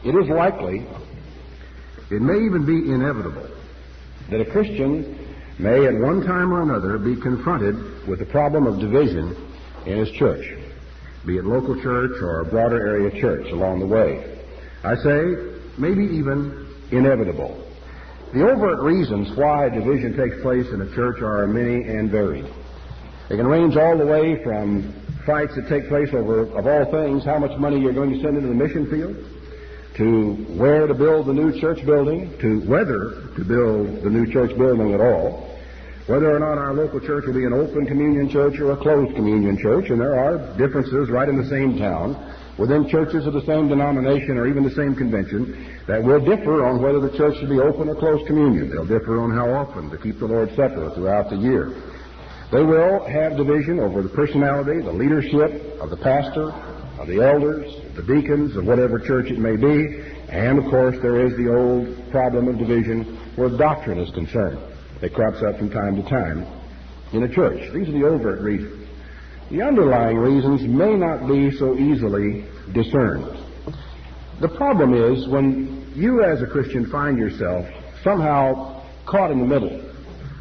It is likely, it may even be inevitable, that a Christian may at one time or another be confronted with the problem of division in his church, be it local church or a broader area church along the way. I say, maybe even inevitable. The overt reasons why division takes place in a church are many and varied. They can range all the way from fights that take place over, of all things, how much money you're going to send into the mission field, to where to build the new church building, to whether to build the new church building at all, whether or not our local church will be an open communion church or a closed communion church, and there are differences right in the same town, within churches of the same denomination or even the same convention, that will differ on whether the church should be open or closed communion. They'll differ on how often to keep the Lord's Supper throughout the year. They will have division over the personality, the leadership of the pastor, of the elders, the deacons, of whatever church it may be, and of course there is the old problem of division where doctrine is concerned. It crops up from time to time in a church. These are the overt reasons. The underlying reasons may not be so easily discerned. The problem is when you as a Christian find yourself somehow caught in the middle,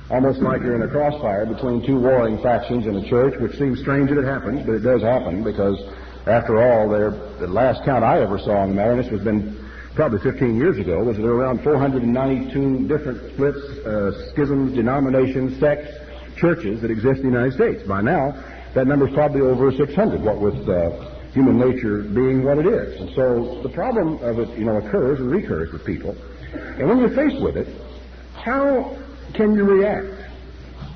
almost like you're in a crossfire between two warring factions in a church, which seems strange that it happens, but it does happen because, after all, the last count I ever saw on the matter, and this was been probably 15 years ago, was there were around 492 different splits, schisms, denominations, sects, churches that exist in the United States. By now, that number is probably over 600, what with human nature being what it is. And so the problem of it, occurs and recurs with people. And when you're faced with it, how can you react?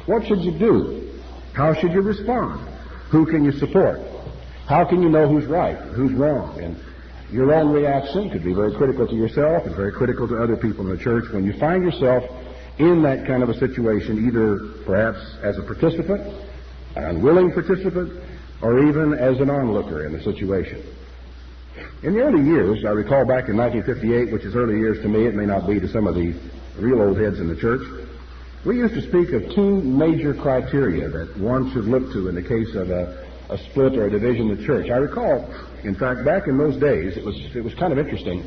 What should you do? How should you respond? Who can you support? How can you know who's right, who's wrong? And your own reaction could be very critical to yourself and very critical to other people in the church when you find yourself in that kind of a situation, either perhaps as a participant, an unwilling participant, or even as an onlooker in the situation. In the early years, I recall back in 1958, which is early years to me, it may not be to some of the real old heads in the church, we used to speak of two major criteria that one should look to in the case of a split or a division in the church. I recall, in fact, back in those days, it was kind of interesting.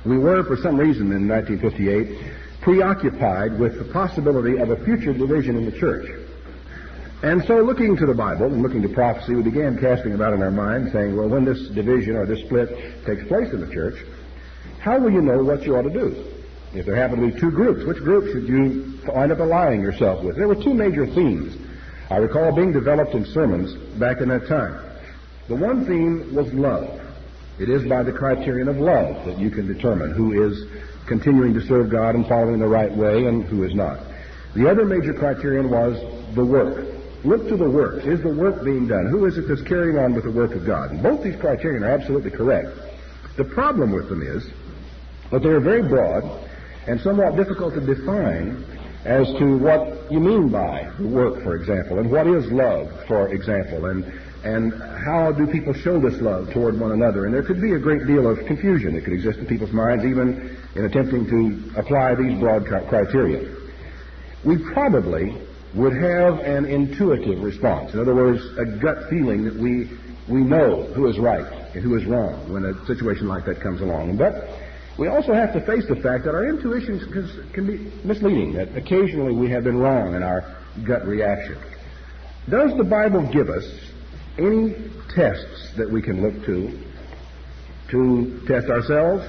We were, for some reason in 1958, preoccupied with the possibility of a future division in the church. And so looking to the Bible and looking to prophecy, we began casting about in our mind, saying, well, when this division or this split takes place in the church, how will you know what you ought to do? If there happen to be two groups, which group should you wind up allying yourself with? There were two major themes I recall being developed in sermons back in that time. The one theme was love. It is by the criterion of love that you can determine who is continuing to serve God and following the right way and who is not. The other major criterion was the work. Look to the works. Is the work being done? Who is it that's carrying on with the work of God? And both these criterion are absolutely correct. The problem with them is that they are very broad and somewhat difficult to define as to what you mean by the work, for example, and what is love, for example, and how do people show this love toward one another. And there could be a great deal of confusion that could exist in people's minds, even in attempting to apply these broad criteria. We probably would have an intuitive response. In other words, a gut feeling that we know who is right and who is wrong when a situation like that comes along. But we also have to face the fact that our intuitions can be misleading, that occasionally we have been wrong in our gut reaction. Does the Bible give us any tests that we can look to test ourselves,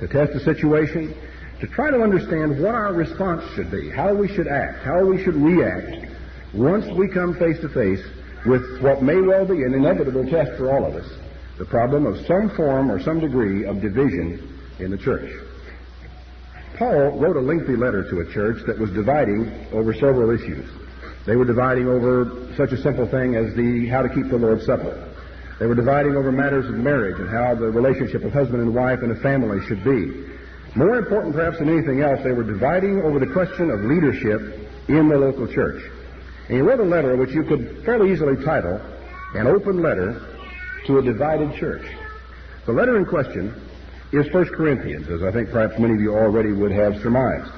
to test the situation, to try to understand what our response should be, how we should act, how we should react once we come face to face with what may well be an inevitable test for all of us, the problem of some form or some degree of division in the church. Paul wrote a lengthy letter to a church that was dividing over several issues. They were dividing over such a simple thing as how to keep the Lord's Supper. They were dividing over matters of marriage and how the relationship of husband and wife and a family should be. More important perhaps than anything else, they were dividing over the question of leadership in the local church. And he wrote a letter which you could fairly easily title An Open Letter to a Divided Church. The letter in question is 1 Corinthians, as I think perhaps many of you already would have surmised.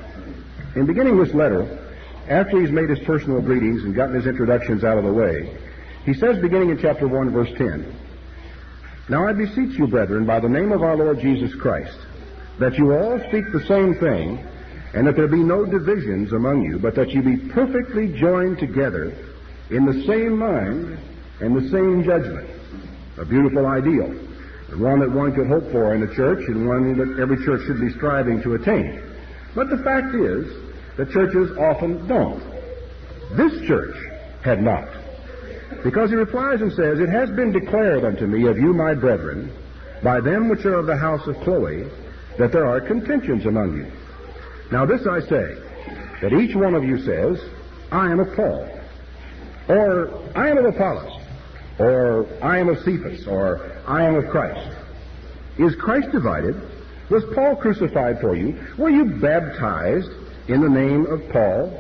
In beginning this letter, after he's made his personal greetings and gotten his introductions out of the way, he says, beginning in chapter 1, verse 10, Now I beseech you, brethren, by the name of our Lord Jesus Christ, that you all speak the same thing, and that there be no divisions among you, but that you be perfectly joined together in the same mind and the same judgment. A beautiful ideal, and one that one could hope for in a church, and one that every church should be striving to attain. But the fact is that churches often don't. This church had not. Because he replies and says, "It has been declared unto me of you, my brethren, by them which are of the house of Chloe, that there are contentions among you. Now this I say, that each one of you says, I am of Paul, or I am of Apollos, or I am of Cephas, or I am of Christ. Is Christ divided? Was Paul crucified for you? Were you baptized in the name of Paul?"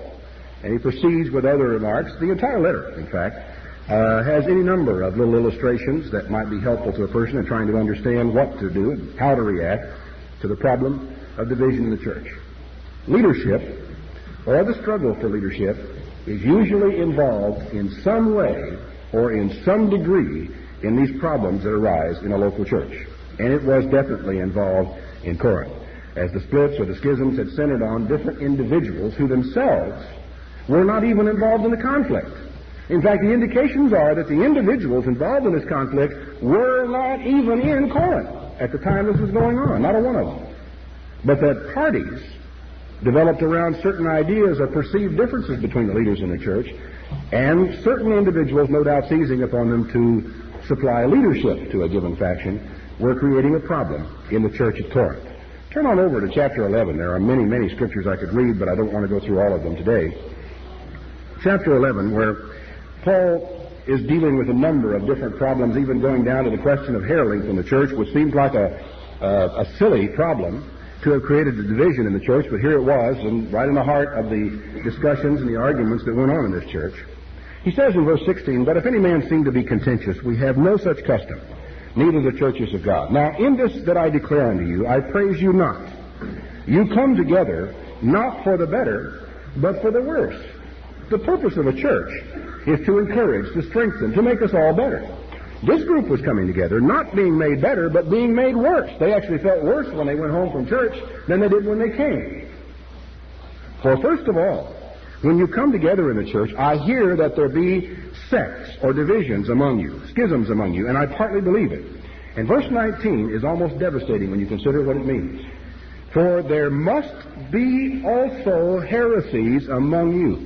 And he proceeds with other remarks. The entire letter, in fact, has any number of little illustrations that might be helpful to a person in trying to understand what to do and how to react to the problem of division in the church. Leadership, or the struggle for leadership, is usually involved in some way or in some degree in these problems that arise in a local church. And it was definitely involved in Corinth, as the splits or the schisms had centered on different individuals who themselves were not even involved in the conflict. In fact, the indications are that the individuals involved in this conflict were not even in Corinth at the time this was going on, not a one of them. But that parties developed around certain ideas or perceived differences between the leaders in the church, and certain individuals, no doubt seizing upon them to supply leadership to a given faction, were creating a problem in the church at Corinth. Turn on over to chapter 11. There are many, many scriptures I could read, but I don't want to go through all of them today. Chapter 11, where Paul is dealing with a number of different problems, even going down to the question of hair length in the church, which seems like a silly problem to have created a division in the church, but here it was, and right in the heart of the discussions and the arguments that went on in this church. He says in verse 16, "But if any man seem to be contentious, we have no such custom, neither the churches of God. Now in this that I declare unto you, I praise you not. You come together not for the better, but for the worse." The purpose of a church is to encourage, to strengthen, to make us all better. This group was coming together, not being made better, but being made worse. They actually felt worse when they went home from church than they did when they came. For first of all, when you come together in the church, I hear that there be sects or divisions among you, schisms among you, and I partly believe it. And verse 19 is almost devastating when you consider what it means. "For there must be also heresies among you."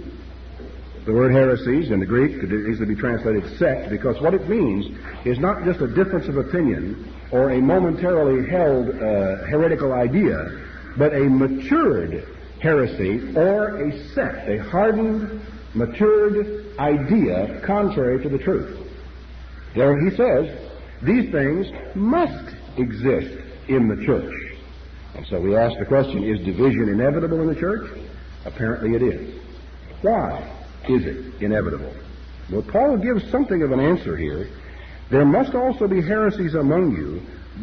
The word heresies in the Greek could easily be translated sect, because what it means is not just a difference of opinion or a momentarily held heretical idea, but a matured heresy or a sect, a hardened, matured idea contrary to the truth. There he says, these things must exist in the church. And so we ask the question, is division inevitable in the church? Apparently it is. Why is it inevitable? Well, Paul gives something of an answer here. There must also be heresies among you,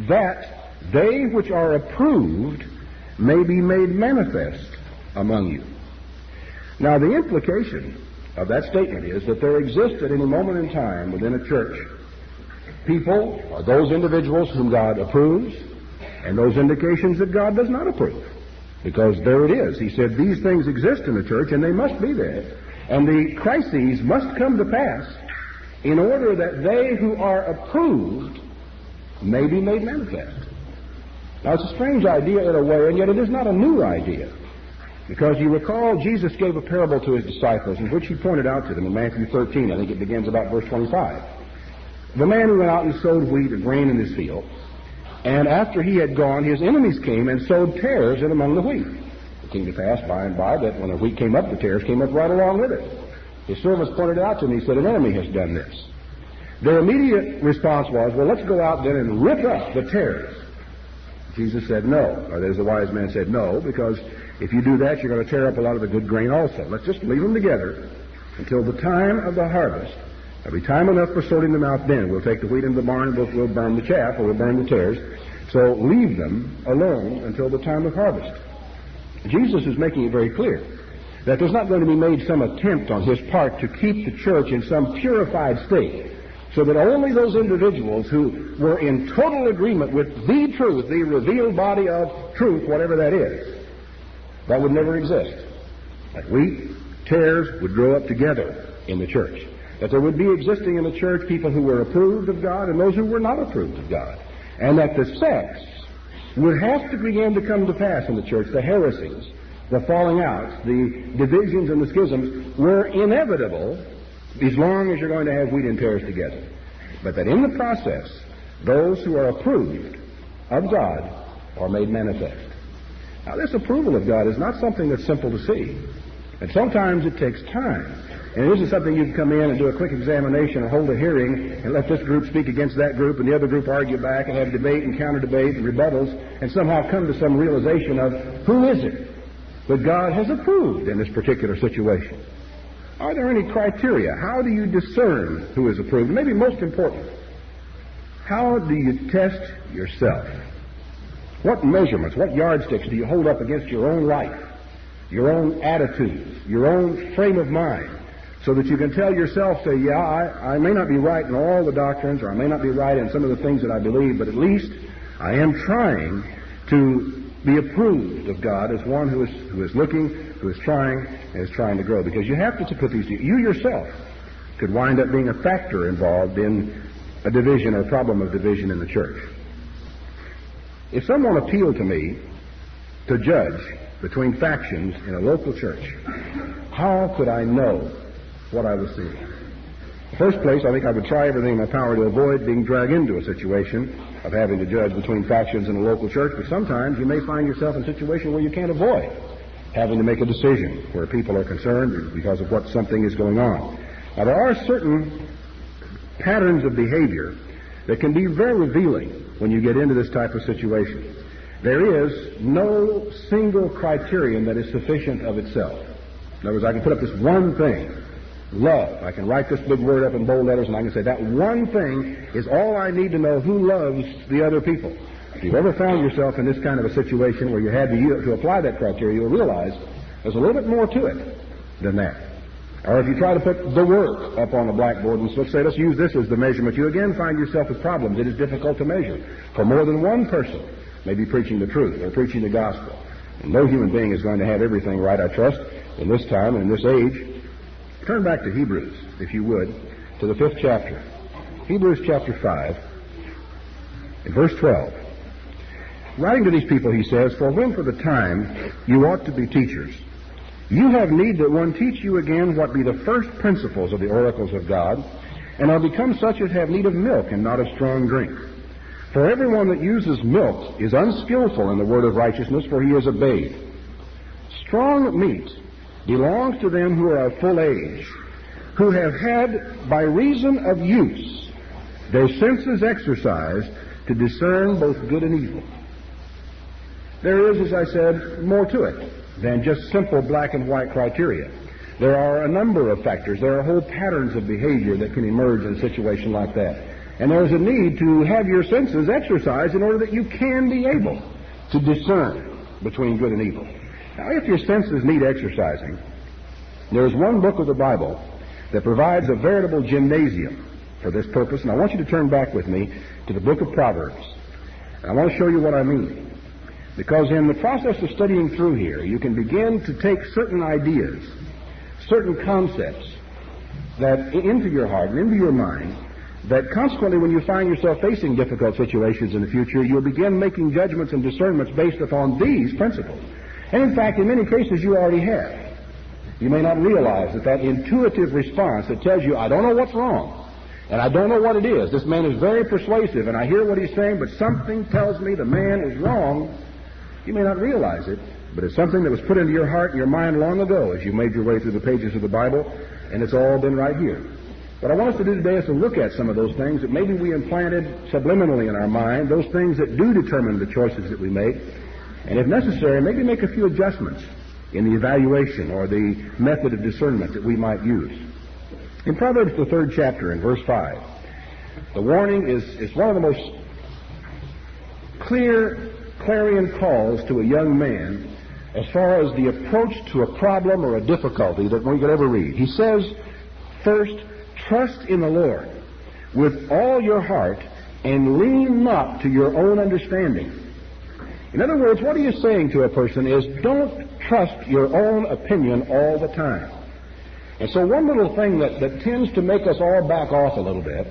that they which are approved may be made manifest among you. Now, the implication of that statement is that there exists at any moment in time within a church people, or those individuals whom God approves, and those indications that God does not approve. Because there it is. He said these things exist in the church, and they must be there. And the crises must come to pass in order that they who are approved may be made manifest. Now, it's a strange idea in a way, and yet it is not a new idea. Because you recall, Jesus gave a parable to his disciples in which he pointed out to them in Matthew 13. I think it begins about verse 25. The man who went out and sowed wheat or grain in his field, and after he had gone, his enemies came and sowed tares in among the wheat. It came to pass by and by that when the wheat came up, the tares came up right along with it. His servants pointed it out to him. He said, an enemy has done this. Their immediate response was, well, let's go out then and rip up the tares. Jesus said no. Or there's the wise man said no, because if you do that, you're going to tear up a lot of the good grain also. Let's just leave them together until the time of the harvest. There'll be time enough for sorting them out then. We'll take the wheat into the barn, we'll burn the chaff, or we'll burn the tares. So leave them alone until the time of harvest. Jesus is making it very clear that there's not going to be made some attempt on his part to keep the church in some purified state so that only those individuals who were in total agreement with the truth, the revealed body of truth, whatever that is, that would never exist. Like wheat, tares would grow up together in the church. That there would be existing in the church people who were approved of God and those who were not approved of God. And that the sects would have to begin to come to pass in the church. The heresies, the falling outs, the divisions and the schisms were inevitable as long as you're going to have wheat and tares together. But that in the process, those who are approved of God are made manifest. Now, this approval of God is not something that's simple to see. And sometimes it takes time. And it isn't something you can come in and do a quick examination and hold a hearing and let this group speak against that group and the other group argue back and have debate and counter-debate and rebuttals and somehow come to some realization of who is it that God has approved in this particular situation. Are there any criteria? How do you discern who is approved? Maybe most important, how do you test yourself? What measurements, what yardsticks do you hold up against your own life, your own attitudes, your own frame of mind, so that you can tell yourself, say, yeah, I may not be right in all the doctrines, or I may not be right in some of the things that I believe, but at least I am trying to be approved of God as one who is looking, who is trying, and is trying to grow. Because you have to put these, you yourself could wind up being a factor involved in a division or problem of division in the church. If someone appealed to me to judge between factions in a local church, how could I know what I was seeing? In the first place, I think I would try everything in my power to avoid being dragged into a situation of having to judge between factions in a local church, but sometimes you may find yourself in a situation where you can't avoid having to make a decision where people are concerned because of what something is going on. Now, there are certain patterns of behavior that can be very revealing when you get into this type of situation. There is no single criterion that is sufficient of itself. In other words, I can put up this one thing, love. I can write this big word up in bold letters and I can say that one thing is all I need to know who loves the other people. If you've ever found yourself in this kind of a situation where you had to apply that criteria, you'll realize there's a little bit more to it than that. Or if you try to put the work up on the blackboard and let's use this as the measurement, you again find yourself with problems. It is difficult to measure. For more than one person may be preaching the truth or preaching the gospel. And no human being is going to have everything right, I trust, in this time and in this age. Turn back to Hebrews, if you would, to the 5th chapter. Hebrews chapter 5, in verse 12. Writing to these people, he says, "For when for the time you ought to be teachers, you have need that one teach you again what be the first principles of the oracles of God, and are become such as have need of milk and not of strong drink. For everyone that uses milk is unskillful in the word of righteousness, for he is a babe. Strong meat belongs to them who are of full age, who have had by reason of use their senses exercised to discern both good and evil." There is, as I said, more to it than just simple black and white criteria. There are a number of factors. There are whole patterns of behavior that can emerge in a situation like that. And there's a need to have your senses exercised in order that you can be able to discern between good and evil. Now, if your senses need exercising, there's one book of the Bible that provides a veritable gymnasium for this purpose, and I want you to turn back with me to the book of Proverbs. And I want to show you what I mean. Because in the process of studying through here, you can begin to take certain ideas, certain concepts that into your heart and into your mind, that consequently when you find yourself facing difficult situations in the future, you'll begin making judgments and discernments based upon these principles. And in fact, in many cases, you already have. You may not realize that intuitive response that tells you, I don't know what's wrong, and I don't know what it is. This man is very persuasive, and I hear what he's saying, but something tells me the man is wrong. You may not realize it, but it's something that was put into your heart and your mind long ago as you made your way through the pages of the Bible, and it's all been right here. What I want us to do today is to look at some of those things that maybe we implanted subliminally in our mind, those things that do determine the choices that we make, and if necessary, maybe make a few adjustments in the evaluation or the method of discernment that we might use. In Proverbs, the 3rd chapter, in verse 5, the warning is one of the most clear clarion calls to a young man as far as the approach to a problem or a difficulty that one could ever read. He says, first, trust in the Lord with all your heart, and lean not to your own understanding. In other words, what he is saying to a person is, don't trust your own opinion all the time. And so one little thing that tends to make us all back off a little bit,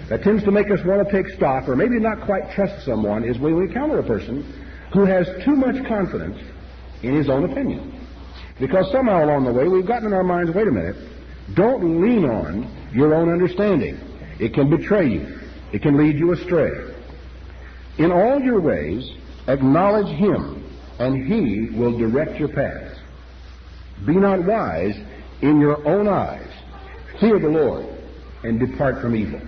that tends to make us want to take stock or maybe not quite trust someone, is when we encounter a person who has too much confidence in his own opinion. Because somehow along the way we've gotten in our minds, wait a minute, don't lean on your own understanding. It can betray you. It can lead you astray. In all your ways, acknowledge him, and he will direct your paths. Be not wise in your own eyes. Fear the Lord, and depart from evil.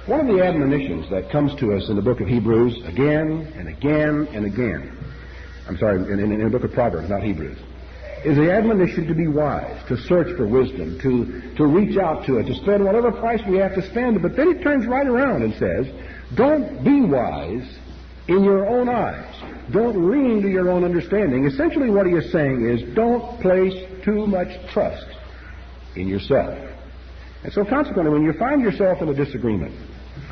One of the admonitions that comes to us in the book of Hebrews again and again and again, in the book of Proverbs, not Hebrews, is the admonition to be wise, to search for wisdom, to reach out to it, to spend whatever price we have to spend. But then he turns right around and says, don't be wise in your own eyes. Don't lean to your own understanding. Essentially what he is saying is, don't place too much trust in yourself. And so consequently, when you find yourself in a disagreement,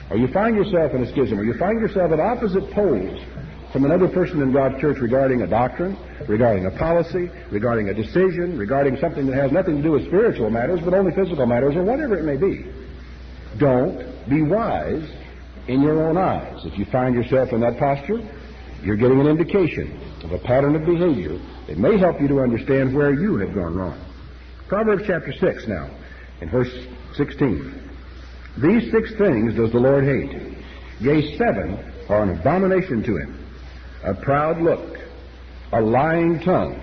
or you find yourself in a schism, or you find yourself at opposite poles from another person in God's church regarding a doctrine, regarding a policy, regarding a decision, regarding something that has nothing to do with spiritual matters, but only physical matters, or whatever it may be, don't be wise in your own eyes. If you find yourself in that posture, you're getting an indication of a pattern of behavior that may help you to understand where you have gone wrong. Proverbs chapter 6 now, in verse 16. These 6 things does the Lord hate. Yea, 7 are an abomination to him. A proud look, a lying tongue,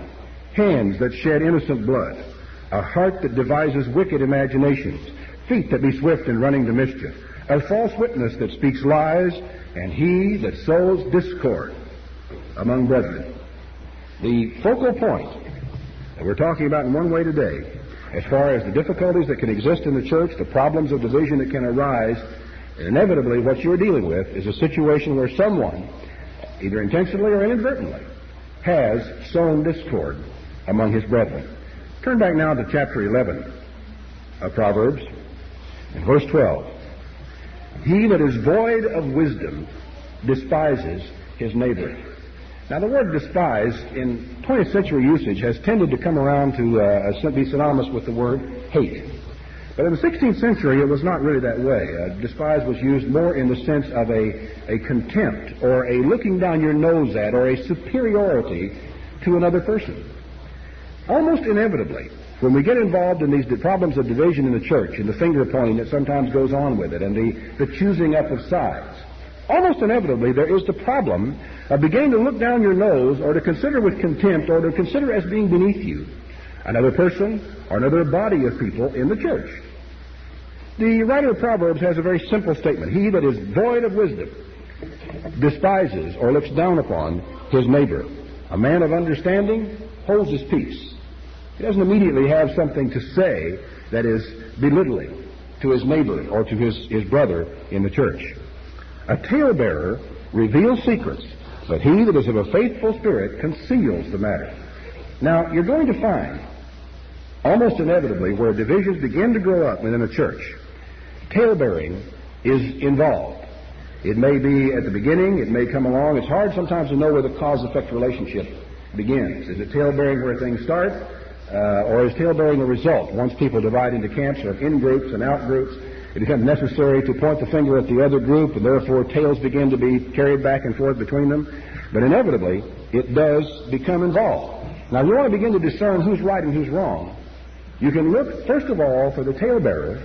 hands that shed innocent blood, a heart that devises wicked imaginations, feet that be swift in running to mischief, a false witness that speaks lies, and he that sows discord among brethren. The focal point that we're talking about in one way today, as far as the difficulties that can exist in the church, the problems of division that can arise, inevitably what you're dealing with is a situation where someone, either intentionally or inadvertently, has sown discord among his brethren. Turn back now to chapter 11 of Proverbs, in verse 12. He that is void of wisdom despises his neighbor. Now, the word despise in 20th century usage has tended to come around to be synonymous with the word hate. But in the 16th century, it was not really that way. Despise was used more in the sense of a contempt or a looking down your nose at or a superiority to another person. Almost inevitably, when we get involved in these problems of division in the church and the finger pointing that sometimes goes on with it and the choosing up of sides, almost inevitably there is the problem of beginning to look down your nose or to consider with contempt or to consider as being beneath you another person or another body of people in the church. The writer of Proverbs has a very simple statement. He that is void of wisdom despises or looks down upon his neighbor. A man of understanding holds his peace. He doesn't immediately have something to say that is belittling to his neighbor or to his brother in the church. A talebearer reveals secrets, but he that is of a faithful spirit conceals the matter. Now, you're going to find, almost inevitably, where divisions begin to grow up within a church, talebearing is involved. It may be at the beginning, it may come along. It's hard sometimes to know where the cause-effect relationship begins. Is it talebearing where things start, or is talebearing a result? Once people divide into camps or in-groups and out-groups, it becomes necessary to point the finger at the other group, and therefore tales begin to be carried back and forth between them. But inevitably, it does become involved. Now, if you want to begin to discern who's right and who's wrong, you can look, first of all, for the talebearer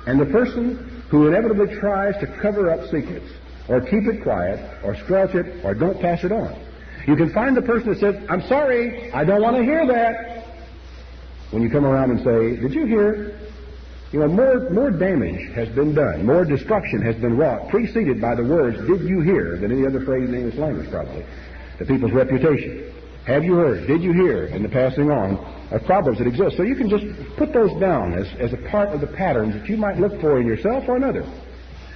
and the person who inevitably tries to cover up secrets or keep it quiet or squelch it or don't pass it on. You can find the person that says, I'm sorry, I don't want to hear that. When you come around and say, did you hear? You know, more damage has been done, more destruction has been wrought, preceded by the words, did you hear, than any other phrase in the English language, probably, to people's reputation. Have you heard? Did you hear? And the passing on of problems that exist. So you can just put those down as a part of the patterns that you might look for in yourself or another.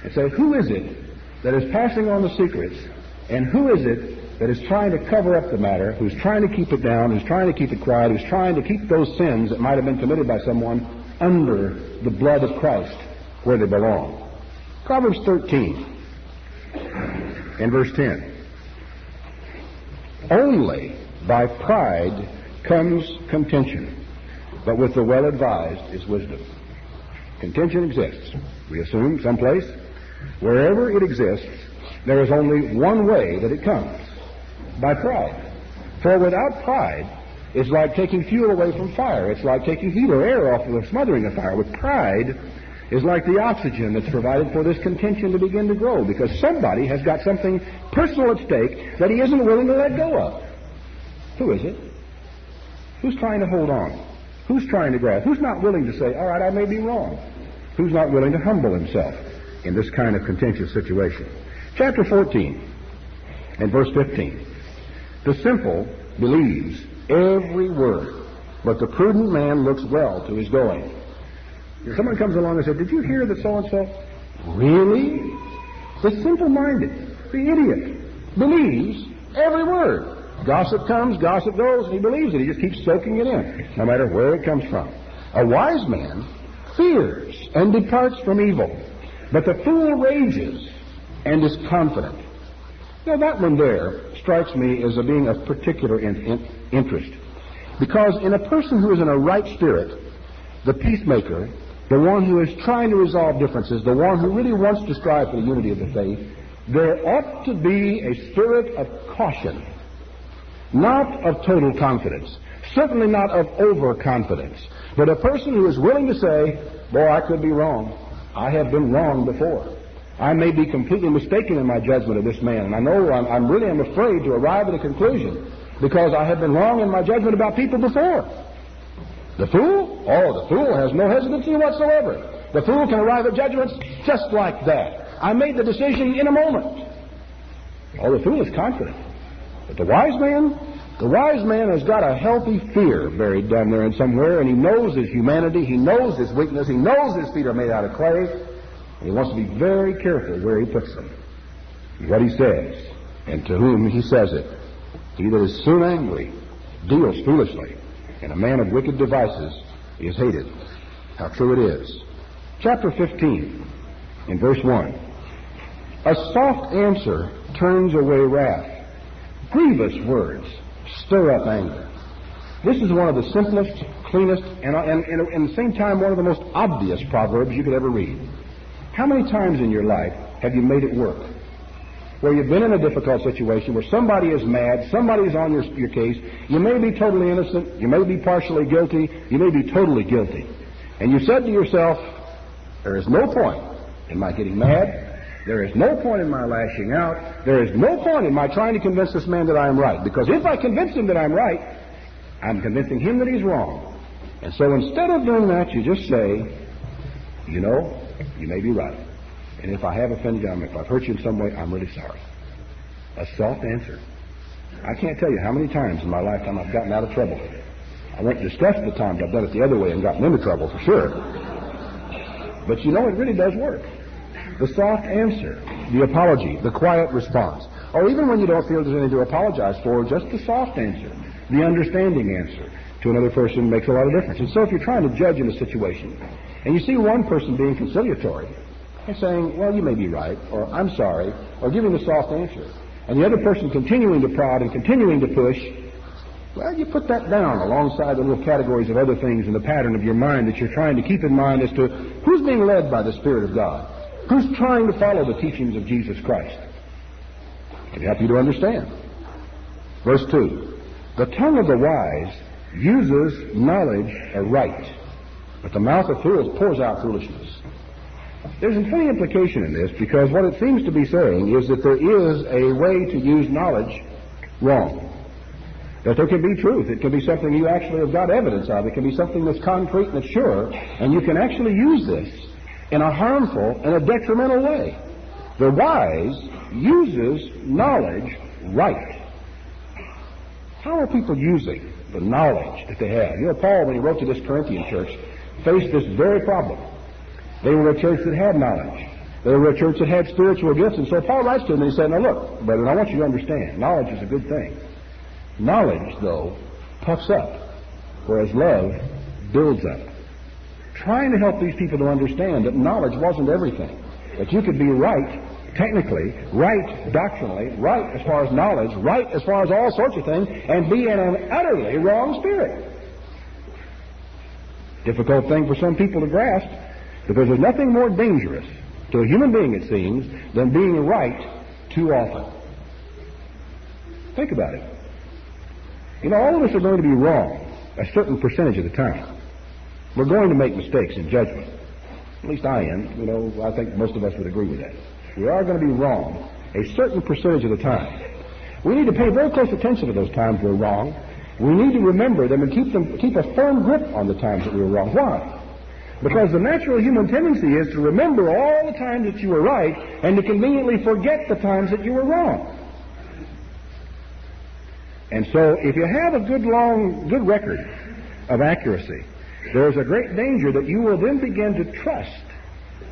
And say, who is it that is passing on the secrets, and who is it that is trying to cover up the matter, who's trying to keep it down, who's trying to keep it quiet, who's trying to keep those sins that might have been committed by someone under the blood of Christ where they belong. Proverbs 13 and verse 10. Only by pride comes contention, but with the well-advised is wisdom. Contention exists, we assume, someplace. Wherever it exists, there is only one way that it comes, by pride. For without pride, it's like taking fuel away from fire. It's like taking heat or air off of the smothering of fire. With pride is like the oxygen that's provided for this contention to begin to grow, because somebody has got something personal at stake that he isn't willing to let go of. Who is it? Who's trying to hold on? Who's trying to grasp? Who's not willing to say, all right, I may be wrong? Who's not willing to humble himself in this kind of contentious situation? Chapter 14 and verse 15. The simple believes every word, but the prudent man looks well to his going. Someone comes along and says, did you hear that so-and-so? Really? The simple-minded, the idiot, believes every word. Gossip comes, gossip goes, and he believes it. He just keeps soaking it in, no matter where it comes from. A wise man fears and departs from evil, but the fool rages and is confident. Now, that one there strikes me as being of particular interest, because in a person who is in a right spirit, the peacemaker, the one who is trying to resolve differences, the one who really wants to strive for the unity of the faith, there ought to be a spirit of caution, not of total confidence, certainly not of overconfidence, but a person who is willing to say, boy, I could be wrong. I have been wrong before. I may be completely mistaken in my judgment of this man, and I know I'm really afraid to arrive at a conclusion because I have been wrong in my judgment about people before. The fool? Oh, the fool has no hesitancy whatsoever. The fool can arrive at judgments just like that. I made the decision in a moment. Oh, the fool is confident. But the wise man has got a healthy fear buried down there in somewhere, and he knows his humanity, he knows his weakness, he knows his feet are made out of clay, and he wants to be very careful where he puts them, what he says, and to whom he says it. He that is soon angry deals foolishly, and a man of wicked devices is hated. How true it is. Chapter 15, in verse 1. A soft answer turns away wrath. Grievous words stir up anger. This is one of the simplest, cleanest, and at the same time one of the most obvious proverbs you could ever read. How many times in your life have you made it work? Where you've been in a difficult situation, where somebody is mad, somebody is on your case, you may be totally innocent, you may be partially guilty, you may be totally guilty. And you said to yourself, there is no point in my getting mad, there is no point in my lashing out, there is no point in my trying to convince this man that I am right, because if I convince him that I'm right, I'm convincing him that he's wrong. And so instead of doing that, you just say, you know, you may be right. And if I have offended you, if I've hurt you in some way, I'm really sorry. A soft answer. I can't tell you how many times in my lifetime I've gotten out of trouble. I won't discuss the times I've done it the other way and gotten into trouble for sure. But you know, it really does work. The soft answer, the apology, the quiet response, or even when you don't feel there's anything to apologize for, just the soft answer, the understanding answer to another person makes a lot of difference. And so if you're trying to judge in a situation, and you see one person being conciliatory and saying, well, you may be right, or I'm sorry, or giving the soft answer, and the other person continuing to prod and continuing to push, well, you put that down alongside the little categories of other things in the pattern of your mind that you're trying to keep in mind as to who's being led by the Spirit of God, who's trying to follow the teachings of Jesus Christ. It can help you to understand. Verse 2, the tongue of the wise uses knowledge aright, but the mouth of fools pours out foolishness. There's a funny implication in this, because what it seems to be saying is that there is a way to use knowledge wrong. That there can be truth. It can be something you actually have got evidence of. It can be something that's concrete and that's sure, and you can actually use this in a harmful and a detrimental way. The wise uses knowledge right. How are people using the knowledge that they have? You know, Paul, when he wrote to this Corinthian church, faced this very problem. They were a church that had knowledge. They were a church that had spiritual gifts. And so Paul writes to them and he said, now look, brethren, I want you to understand, knowledge is a good thing. Knowledge, though, puffs up, whereas love builds up. Trying to help these people to understand that knowledge wasn't everything. that you could be right technically, right doctrinally, right as far as knowledge, right as far as all sorts of things, and be in an utterly wrong spirit. Difficult thing for some people to grasp, because there's nothing more dangerous to a human being, it seems, than being right too often. Think about it. You know, all of us are going to be wrong a certain percentage of the time. We're going to make mistakes in judgment. At least I am. You know, I think most of us would agree with that. We are going to be wrong a certain percentage of the time. We need to pay very close attention to those times we're wrong. We need to remember them and keep a firm grip on the times that we were wrong. Why? Because the natural human tendency is to remember all the times that you were right and to conveniently forget the times that you were wrong. And so if you have a good record of accuracy, there's a great danger that you will then begin to trust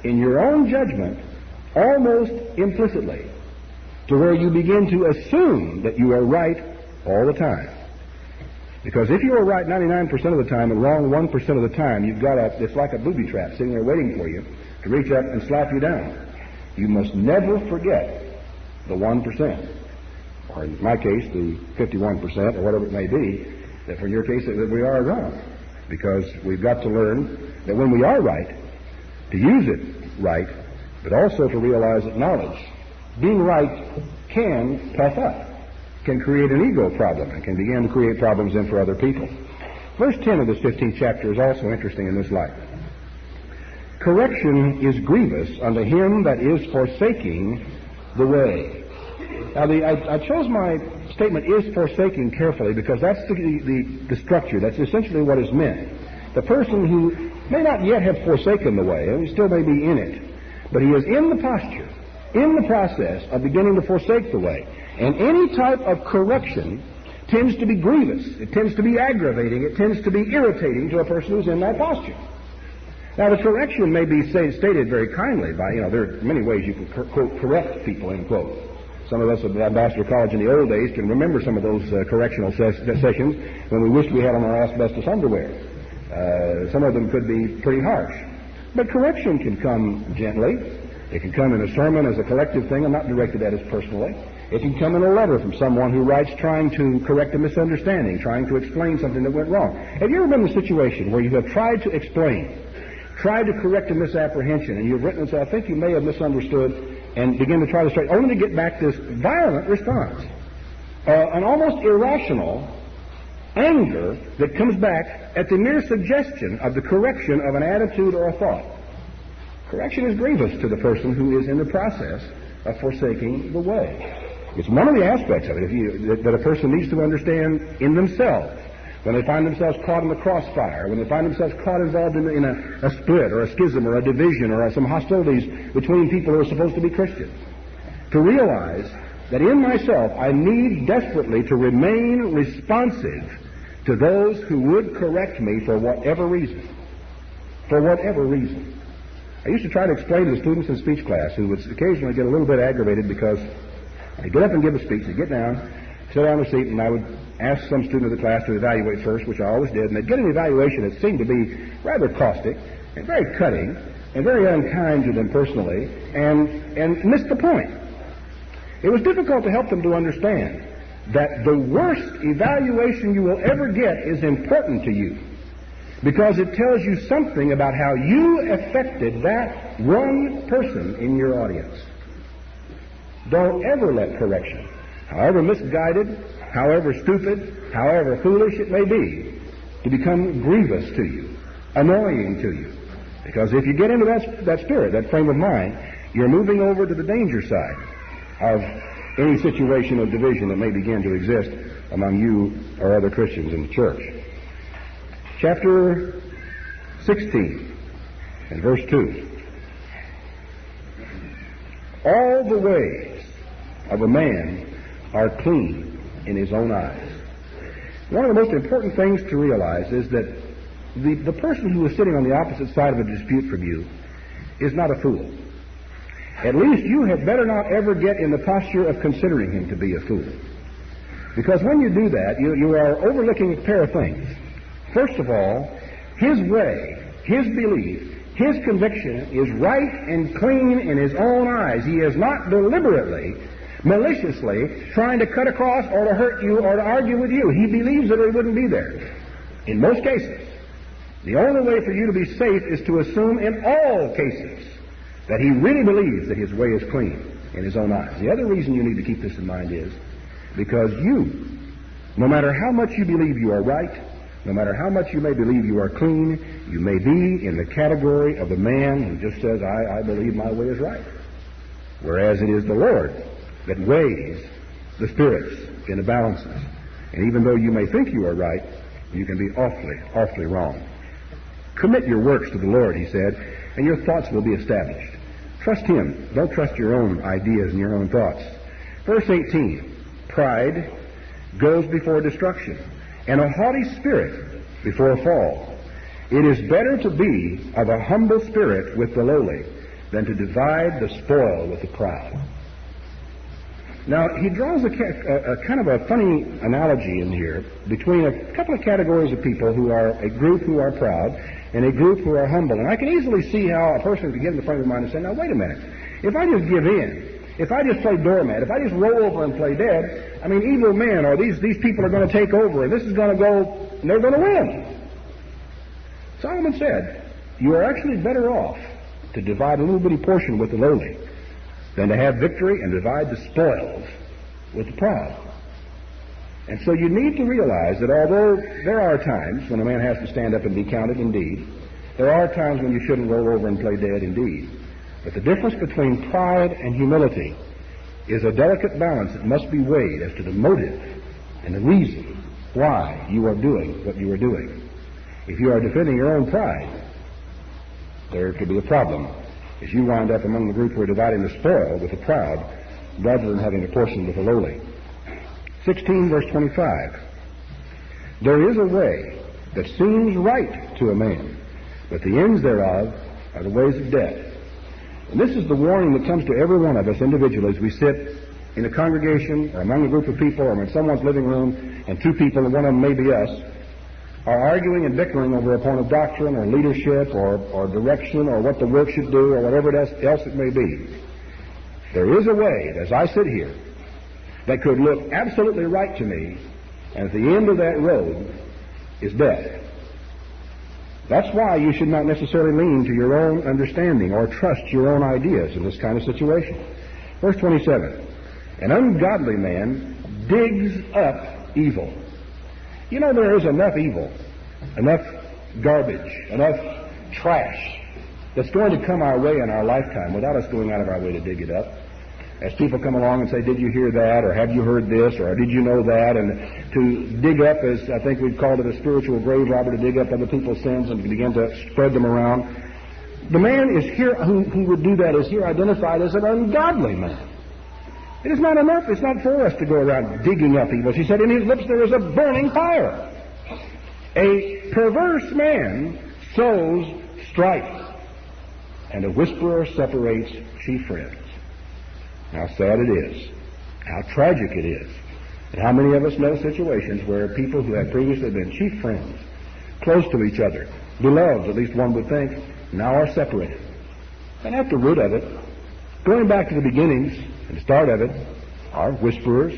in your own judgment almost implicitly, to where you begin to assume that you are right all the time. Because if you are right 99% of the time and wrong 1% of the time, it's like a booby trap sitting there waiting for you to reach up and slap you down. You must never forget the 1%. Or in my case, the 51%, or whatever it may be, that for your case, that we are wrong. Because we've got to learn that when we are right, to use it right, but also to realize that knowledge, being right, can puff up, can create an ego problem, and can begin to create problems then for other people. Verse 10 of this 15th chapter is also interesting in this light. Correction is grievous unto him that is forsaking the way. Now, I chose my statement, is forsaking, carefully, because that's the structure. That's essentially what is meant. The person who may not yet have forsaken the way, and he still may be in it, but he is in the posture, in the process of beginning to forsake the way. And any type of correction tends to be grievous. It tends to be aggravating. It tends to be irritating to a person who's in that posture. Now, the correction may be stated very kindly by, there are many ways you can, quote, correct people, end quote. Some of us at Ambassador College in the old days can remember some of those correctional sessions when we wished we had on our asbestos underwear. Some of them could be pretty harsh. But correction can come gently. It can come in a sermon as a collective thing. I'm not directed at us personally. It can come in a letter from someone who writes trying to correct a misunderstanding, trying to explain something that went wrong. Have you ever been in a situation where you have tried to explain, tried to correct a misapprehension, and you've written and said, I think you may have misunderstood, and begin to try to straighten, only to get back this violent response, an almost irrational anger that comes back at the mere suggestion of the correction of an attitude or a thought? Correction is grievous to the person who is in the process of forsaking the way. It's one of the aspects of it that a person needs to understand in themselves when they find themselves caught in the crossfire, when they find themselves caught involved in a split or a schism or a division or some hostilities between people who are supposed to be Christians. To realize that in myself I need desperately to remain responsive to those who would correct me for whatever reason. For whatever reason. I used to try to explain to the students in speech class who would occasionally get a little bit aggravated because they'd get up and give a speech, they'd get down, sit down on the seat, and I would ask some student of the class to evaluate first, which I always did, and they'd get an evaluation that seemed to be rather caustic and very cutting and very unkind to them personally and missed the point. It was difficult to help them to understand that the worst evaluation you will ever get is important to you, because it tells you something about how you affected that one person in your audience. Don't ever let correction, however misguided, however stupid, however foolish it may be, to become grievous to you, annoying to you. Because if you get into that spirit, that frame of mind, you're moving over to the danger side of any situation of division that may begin to exist among you or other Christians in the church. Chapter 16 and verse 2. All the ways of a man are clean in his own eyes. One of the most important things to realize is that the person who is sitting on the opposite side of a dispute from you is not a fool. At least you had better not ever get in the posture of considering him to be a fool. Because when you do that, you are overlooking a pair of things. First of all, his way, his belief, his conviction is right and clean in his own eyes. He is not deliberately, maliciously trying to cut across or to hurt you or to argue with you. He believes it or he wouldn't be there. In most cases. The only way for you to be safe is to assume in all cases that he really believes that his way is clean in his own eyes. The other reason you need to keep this in mind is because you, no matter how much you believe you are right, no matter how much you may believe you are clean, you may be in the category of the man who just says, I believe my way is right. Whereas it is the Lord that weighs the spirits in the balances. And even though you may think you are right, you can be awfully, awfully wrong. Commit your works to the Lord, he said, and your thoughts will be established. Trust him. Don't trust your own ideas and your own thoughts. Verse 18, pride goes before destruction, and a haughty spirit before a fall. It is better to be of a humble spirit with the lowly than to divide the spoil with the proud. Now, he draws a kind of a funny analogy in here between a couple of categories of people who are a group who are proud and a group who are humble. And I can easily see how a person could get in the front of their mind and say, now, wait a minute. If I just give in, if I just play doormat, if I just roll over and play dead, I mean, evil men or these people are going to take over and this is going to go, and they're going to win. Solomon said, you are actually better off to divide a little bitty portion with the lowly than to have victory and divide the spoils with the proud. And so you need to realize that although there are times when a man has to stand up and be counted, indeed, there are times when you shouldn't roll over and play dead, indeed. But the difference between pride and humility is a delicate balance that must be weighed as to the motive and the reason why you are doing what you are doing. If you are defending your own pride, there could be a problem as you wind up among the group who are dividing the spoil with the proud rather than having a portion with the lowly. 16 verse 25. There is a way that seems right to a man, but the ends thereof are the ways of death. And this is the warning that comes to every one of us individually as we sit in a congregation or among a group of people or in someone's living room and two people, and one of them may be us, are arguing and bickering over a point of doctrine or leadership or direction or what the work should do or whatever else it may be. There is a way, as I sit here, that could look absolutely right to me, and at the end of that road is death. That's why you should not necessarily lean to your own understanding or trust your own ideas in this kind of situation. Verse 27, an ungodly man digs up evil. You know, there is enough evil, enough garbage, enough trash that's going to come our way in our lifetime without us going out of our way to dig it up. As people come along and say, did you hear that, or have you heard this, or did you know that, and to dig up, as I think we've called it, a spiritual grave robber, to dig up other people's sins and begin to spread them around. The man is here who would do that is here identified as an ungodly man. It is not enough. It's not for us to go around digging up evils. He said, in his lips there is a burning fire. A perverse man sows strife, and a whisperer separates chief friends. How sad it is, how tragic it is, and how many of us know situations where people who had previously been chief friends, close to each other, beloved, at least one would think, now are separated. And at the root of it, going back to the beginnings and the start of it, are whisperers,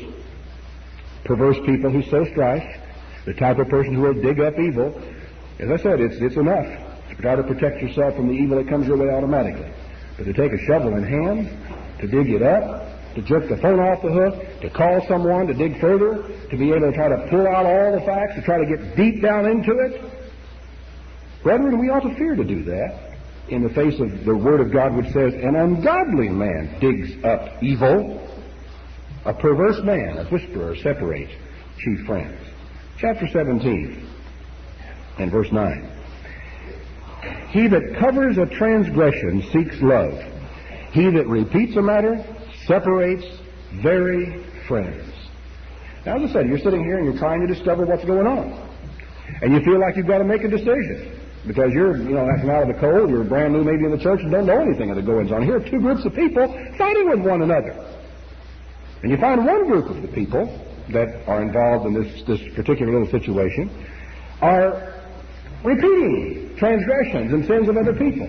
perverse people who sow strife, the type of person who will dig up evil. As I said, it's enough to try to protect yourself from the evil that comes your way automatically. But to take a shovel in hand, to dig it up, to jerk the phone off the hook, to call someone, to dig further, to be able to try to pull out all the facts, to try to get deep down into it. Brethren, we ought to fear to do that in the face of the Word of God, which says, an ungodly man digs up evil. A perverse man, a whisperer, separates chief friends. Chapter 17 and verse 9. He that covers a transgression seeks love. He that repeats a matter separates very friends. Now, as I said, you're sitting here and you're trying to discover what's going on. And you feel like you've got to make a decision. Because you're, acting out of the cold, you're brand new maybe in the church and don't know anything of the goings on. Here are two groups of people fighting with one another. And you find one group of the people that are involved in this particular little situation are repeating transgressions and sins of other people.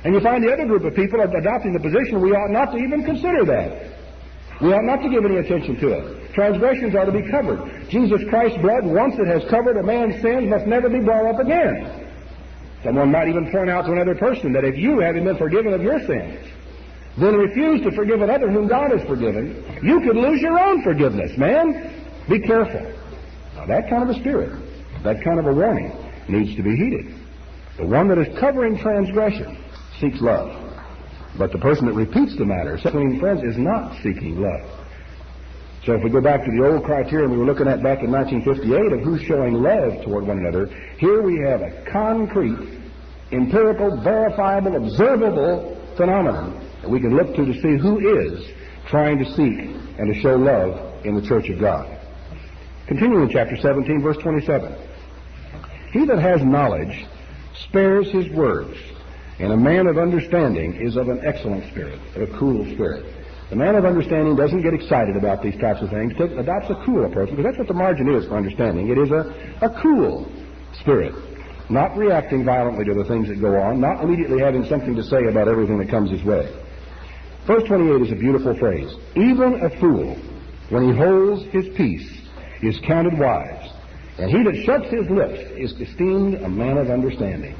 And you find the other group of people adopting the position we ought not to even consider that. We ought not to give any attention to it. Transgressions are to be covered. Jesus Christ's blood, once it has covered a man's sins, must never be brought up again. Someone might even point out to another person that if you, having been forgiven of your sins, then refuse to forgive another whom God has forgiven, you could lose your own forgiveness, man. Be careful. Now, that kind of a spirit, that kind of a warning needs to be heeded. The one that is covering transgression seeks love. But the person that repeats the matter, between friends, is not seeking love. So if we go back to the old criterion we were looking at back in 1958 of who's showing love toward one another, here we have a concrete, empirical, verifiable, observable phenomenon that we can look to see who is trying to seek and to show love in the church of God. Continuing in chapter 17, verse 27. He that has knowledge spares his words, and a man of understanding is of an excellent spirit, a cool spirit. The man of understanding doesn't get excited about these types of things, adopts a cool approach, because that's what the margin is for understanding. It is a cool spirit, not reacting violently to the things that go on, not immediately having something to say about everything that comes his way. Verse 28 is a beautiful phrase. Even a fool, when he holds his peace, is counted wise, and he that shuts his lips is esteemed a man of understanding.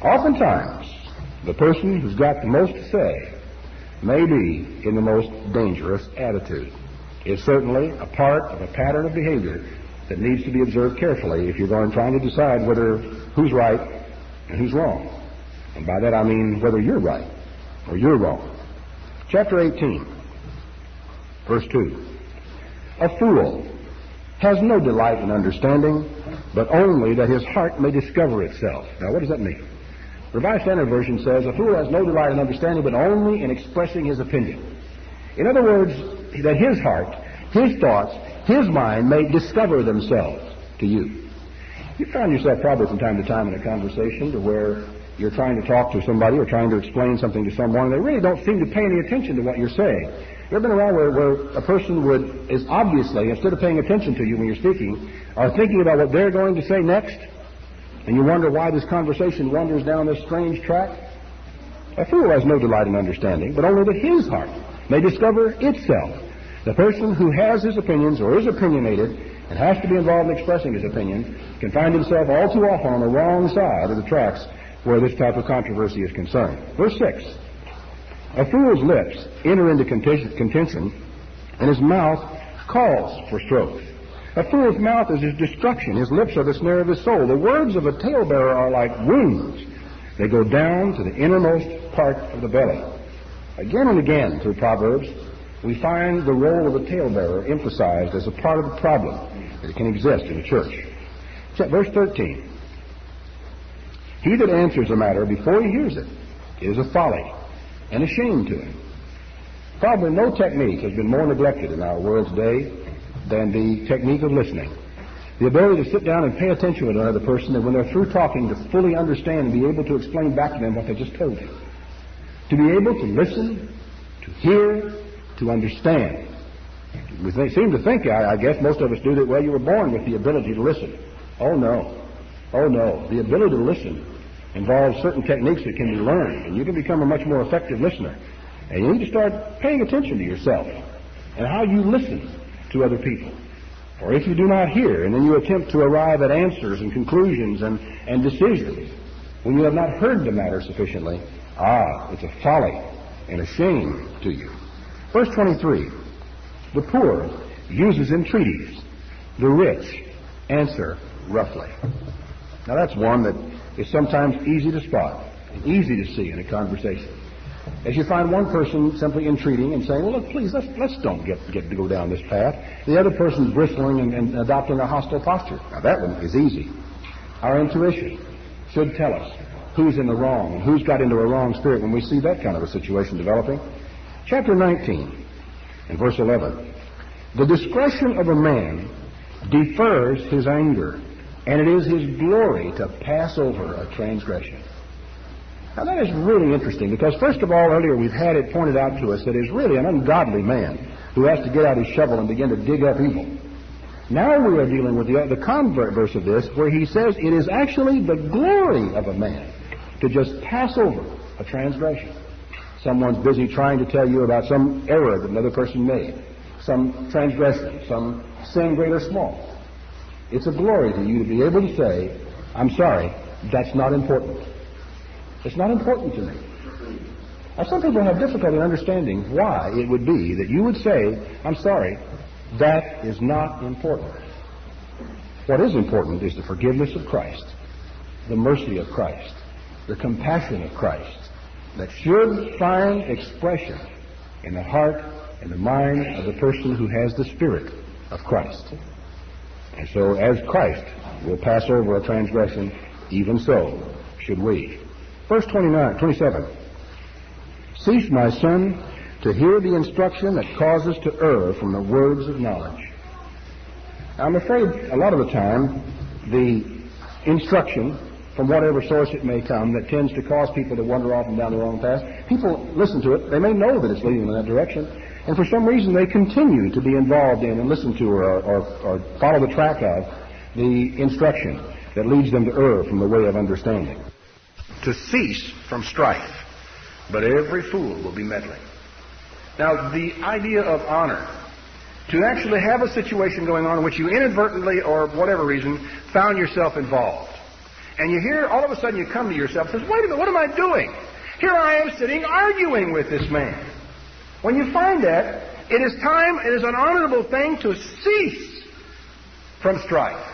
Oftentimes, the person who's got the most to say may be in the most dangerous attitude. It's certainly a part of a pattern of behavior that needs to be observed carefully if you're going trying to decide whether who's right and who's wrong. And by that I mean whether you're right or you're wrong. Chapter 18, verse 2. A fool has no delight in understanding, but only that his heart may discover itself. Now, what does that mean? Revised Standard Version says, a fool has no delight in understanding, but only in expressing his opinion. In other words, that his heart, his thoughts, his mind may discover themselves to you. You find yourself probably from time to time in a conversation to where you're trying to talk to somebody or trying to explain something to someone, and they really don't seem to pay any attention to what you're saying. You ever been around where a person is obviously, instead of paying attention to you when you're speaking, are thinking about what they're going to say next? And you wonder why this conversation wanders down this strange track? A fool has no delight in understanding, but only that his heart may discover itself. The person who has his opinions or is opinionated and has to be involved in expressing his opinion can find himself all too often on the wrong side of the tracks where this type of controversy is concerned. Verse 6. A fool's lips enter into contention, and his mouth calls for strokes. A fool's mouth is his destruction. His lips are the snare of his soul. The words of a talebearer are like wounds. They go down to the innermost part of the belly. Again and again through Proverbs, we find the role of the talebearer emphasized as a part of the problem that can exist in the church. Verse 13. He that answers a matter before he hears it is a folly and a shame to him. Probably no technique has been more neglected in our world today than the technique of listening. The ability to sit down and pay attention to another person, and when they're through talking, to fully understand and be able to explain back to them what they just told you. To be able to listen, to hear, to understand. We seem to think, I guess most of us do, that, well, you were born with the ability to listen. Oh, no. Oh, no. The ability to listen involves certain techniques that can be learned, and you can become a much more effective listener. And you need to start paying attention to yourself and how you listen to other people. Or if you do not hear, and then you attempt to arrive at answers and conclusions and decisions when you have not heard the matter sufficiently, it's a folly and a shame to you. Verse 23, the poor uses entreaties, the rich answer roughly. Now that's one that is sometimes easy to spot and easy to see in a conversation. As you find one person simply entreating and saying, well, look, please, let's don't get to go down this path. The other person's bristling and adopting a hostile posture. Now, that one is easy. Our intuition should tell us who's in the wrong and who's got into a wrong spirit when we see that kind of a situation developing. Chapter 19 and verse 11. The discretion of a man defers his anger, and it is his glory to pass over a transgression. Now that is really interesting because, first of all, earlier we've had it pointed out to us that is really an ungodly man who has to get out his shovel and begin to dig up evil. Now we are dealing with the convert verse of this where he says it is actually the glory of a man to just pass over a transgression. Someone's busy trying to tell you about some error that another person made, some transgression, some sin, great or small. It's a glory to you to be able to say, I'm sorry, that's not important. It's not important to me. Now, some people have difficulty understanding why it would be that you would say, I'm sorry, that is not important. What is important is the forgiveness of Christ, the mercy of Christ, the compassion of Christ, that should find expression in the heart and the mind of the person who has the Spirit of Christ. And so, as Christ will pass over a transgression, even so should we. Verse 27. Cease, my son, to hear the instruction that causes to err from the words of knowledge. I'm afraid a lot of the time, the instruction, from whatever source it may come, that tends to cause people to wander off and down the wrong path, people listen to it. They may know that it's leading them in that direction, and for some reason they continue to be involved in and listen to or follow the track of the instruction that leads them to err from the way of understanding. To cease from strife, but every fool will be meddling. Now, the idea of honor, to actually have a situation going on in which you inadvertently, or whatever reason, found yourself involved. And you hear, all of a sudden you come to yourself and says, wait a minute, what am I doing? Here I am sitting arguing with this man. When you find that, it is an honorable thing to cease from strife.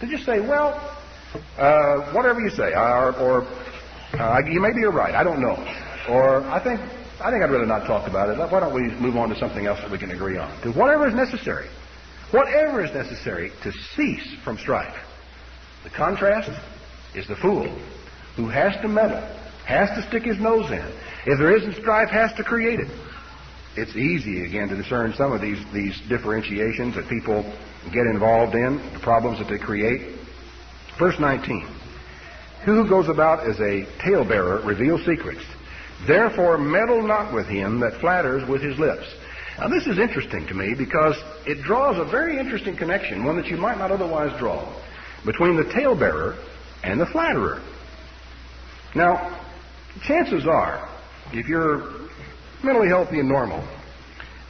To just say, well, whatever you say, you maybe you're right, I don't know. Or I think I'd rather not talk about it. Why don't we move on to something else that we can agree on? To whatever is necessary to cease from strife. The contrast is the fool who has to meddle, has to stick his nose in. If there isn't strife, has to create it. It's easy, again, to discern some of these differentiations that people get involved in, the problems that they create. Verse 19. He who goes about as a talebearer reveals secrets. Therefore meddle not with him that flatters with his lips. Now this is interesting to me because it draws a very interesting connection, one that you might not otherwise draw, between the talebearer and the flatterer. Now, chances are, if you're mentally healthy and normal,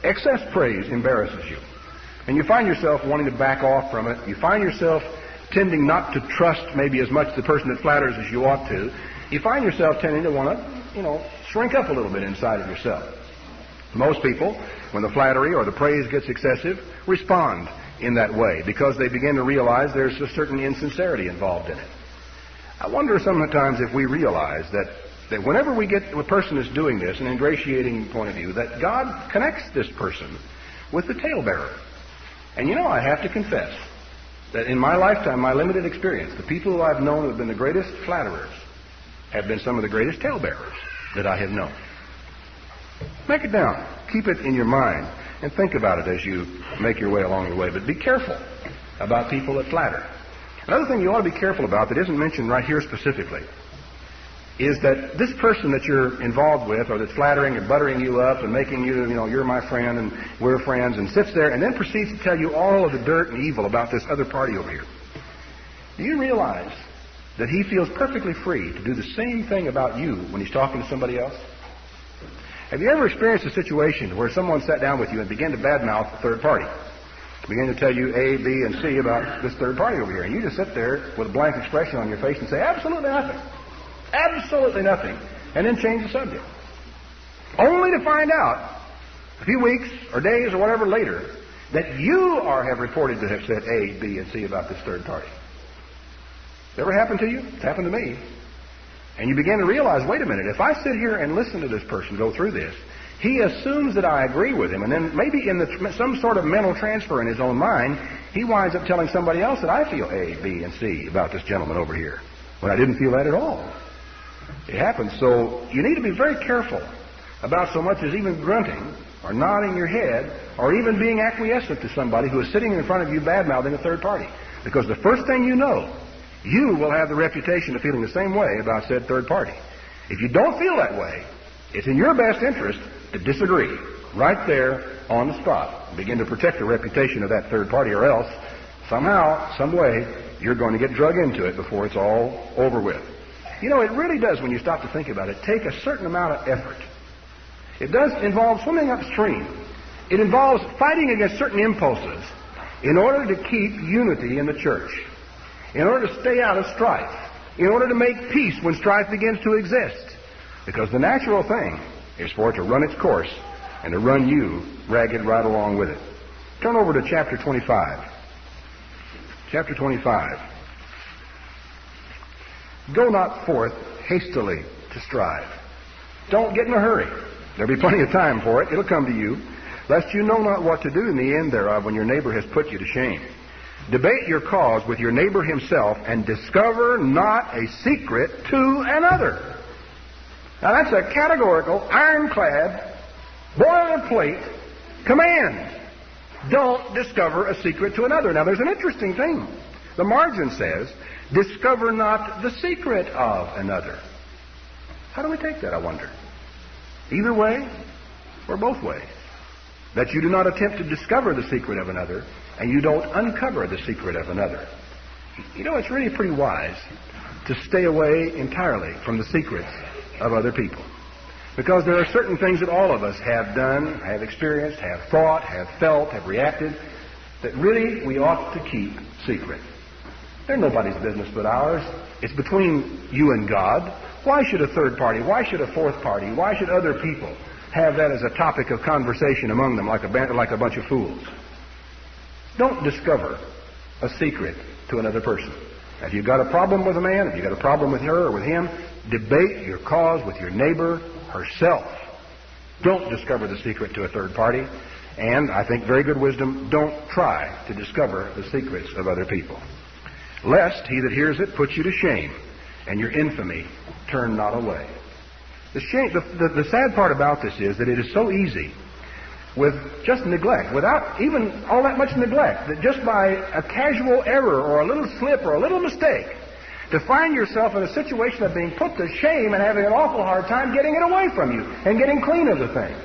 excess praise embarrasses you. And you find yourself wanting to back off from it. You find yourself tending not to trust maybe as much the person that flatters as you ought to. You find yourself tending to want to, shrink up a little bit inside of yourself. Most people, when the flattery or the praise gets excessive, respond in that way because they begin to realize there's a certain insincerity involved in it. I wonder sometimes if we realize that whenever we get a person is doing this, an ingratiating point of view, that God connects this person with the talebearer. And I have to confess that in my lifetime, my limited experience, the people who I've known who have been the greatest flatterers have been some of the greatest talebearers that I have known. Make it down. Keep it in your mind and think about it as you make your way along the way. But be careful about people that flatter. Another thing you ought to be careful about that isn't mentioned right here specifically is that this person that you're involved with or that's flattering and buttering you up and making you, you're my friend and we're friends, and sits there and then proceeds to tell you all of the dirt and evil about this other party over here. Do you realize that he feels perfectly free to do the same thing about you when he's talking to somebody else? Have you ever experienced a situation where someone sat down with you and began to badmouth a third party? Began to tell you A, B, and C about this third party over here, and you just sit there with a blank expression on your face and say, absolutely nothing. Absolutely nothing. And then change the subject. Only to find out a few weeks or days or whatever later that you have reported to have said A, B, and C about this third party. Ever happened to you? It's happened to me. And you begin to realize, wait a minute, if I sit here and listen to this person go through this, he assumes that I agree with him, and then maybe in some sort of mental transfer in his own mind, he winds up telling somebody else that I feel A, B, and C about this gentleman over here, when I didn't feel that at all. It happens. So you need to be very careful about so much as even grunting or nodding your head or even being acquiescent to somebody who is sitting in front of you bad-mouthing a third party. Because the first thing you know, you will have the reputation of feeling the same way about said third party. If you don't feel that way, it's in your best interest to disagree right there on the spot. Begin to protect the reputation of that third party, or else somehow, some way, you're going to get drug into it before it's all over with. You know, it really does, when you stop to think about it, take a certain amount of effort. It does involve swimming upstream. It involves fighting against certain impulses in order to keep unity in the church, in order to stay out of strife, in order to make peace when strife begins to exist. Because the natural thing is for it to run its course and to run you ragged right along with it. Turn over to chapter 25. Chapter 25. Go not forth hastily to strive. Don't get in a hurry. There'll be plenty of time for it. It'll come to you. Lest you know not what to do in the end thereof when your neighbor has put you to shame. Debate your cause with your neighbor himself, and discover not a secret to another. Now that's a categorical, ironclad, boilerplate command. Don't discover a secret to another. Now there's an interesting thing. The margin says, discover not the secret of another. How do we take that, I wonder? Either way or both ways. That you do not attempt to discover the secret of another, and you don't uncover the secret of another. You know, it's really pretty wise to stay away entirely from the secrets of other people. Because there are certain things that all of us have done, have experienced, have thought, have felt, have reacted, that really we ought to keep secret. They're nobody's business but ours. It's between you and God. Why should a third party, why should a fourth party, why should other people have that as a topic of conversation among them like a bunch of fools? Don't discover a secret to another person. If you've got a problem with a man, if you've got a problem with her or with him, debate your cause with your neighbor herself. Don't discover the secret to a third party. And, I think very good wisdom, don't try to discover the secrets of other people. Lest he that hears it put you to shame, and your infamy turn not away. The sad part about this is that it is so easy, with just neglect, without even all that much neglect, that just by a casual error or a little slip or a little mistake, to find yourself in a situation of being put to shame and having an awful hard time getting it away from you and getting clean of the thing.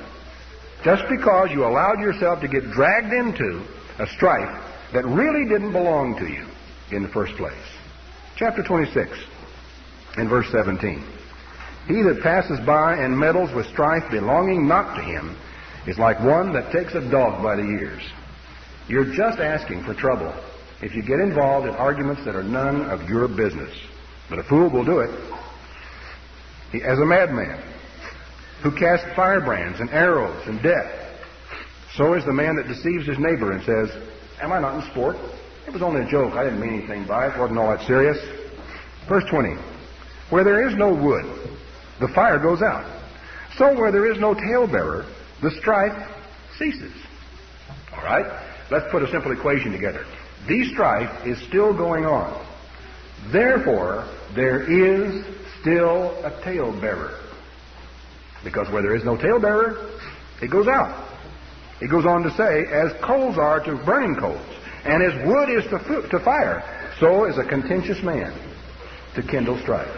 Just because you allowed yourself to get dragged into a strife that really didn't belong to you in the first place. Chapter 26 and verse 17. He that passes by and meddles with strife belonging not to him is like one that takes a dog by the ears. You're just asking for trouble if you get involved in arguments that are none of your business. But a fool will do it. As a madman who casts firebrands and arrows and death, so is the man that deceives his neighbor and says, am I not in sport? It was only a joke. I didn't mean anything by it. It wasn't all that serious. Verse 20. Where there is no wood, the fire goes out. So where there is no talebearer, the strife ceases. All right? Let's put a simple equation together. The strife is still going on. Therefore, there is still a talebearer. Because where there is no talebearer, it goes out. It goes on to say, as coals are to burning coals, and as wood is to fire, so is a contentious man to kindle strife.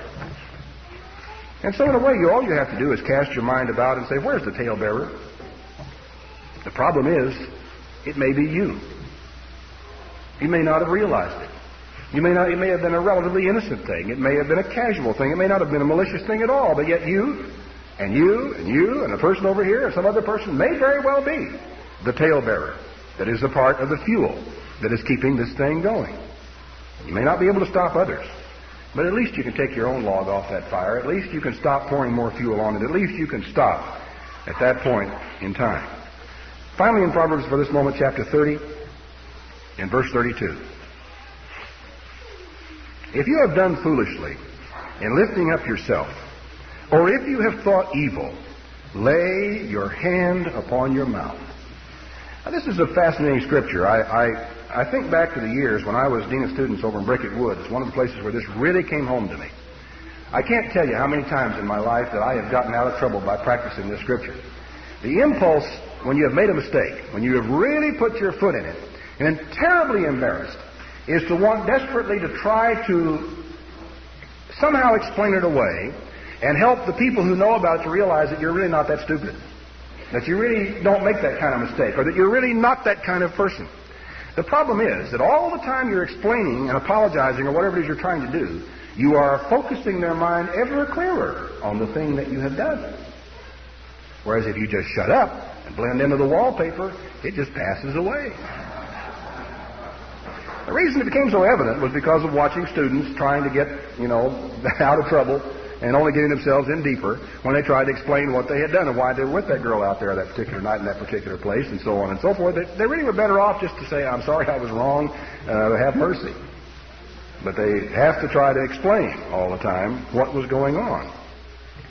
And so in a way, all you have to do is cast your mind about and say, where's the talebearer? The problem is, it may be you. You may not have realized it. It may have been a relatively innocent thing. It may have been a casual thing. It may not have been a malicious thing at all. But yet you, and you, and you, and the person over here, and some other person may very well be the talebearer that is a part of the fuel that is keeping this thing going. You may not be able to stop others, but at least you can take your own log off that fire. At least you can stop pouring more fuel on it. At least you can stop at that point in time. Finally, in Proverbs for this moment, chapter 30, in verse 32. If you have done foolishly in lifting up yourself, or if you have thought evil, lay your hand upon your mouth. Now, this is a fascinating scripture. I think back to the years when I was dean of students over in Brickett Wood. It's one of the places where this really came home to me. I can't tell you how many times in my life that I have gotten out of trouble by practicing this scripture. The impulse, when you have made a mistake, when you have really put your foot in it, and terribly embarrassed, is to want desperately to try to somehow explain it away and help the people who know about it to realize that you're really not that stupid, that you really don't make that kind of mistake, or that you're really not that kind of person. The problem is that all the time you're explaining and apologizing or whatever it is you're trying to do, you are focusing their mind ever clearer on the thing that you have done. Whereas if you just shut up and blend into the wallpaper, it just passes away. The reason it became so evident was because of watching students trying to get, out of trouble and only getting themselves in deeper when they tried to explain what they had done and why they were with that girl out there that particular night in that particular place and so on and so forth. They really were better off just to say, I'm sorry, I was wrong, have mercy. But they have to try to explain all the time what was going on.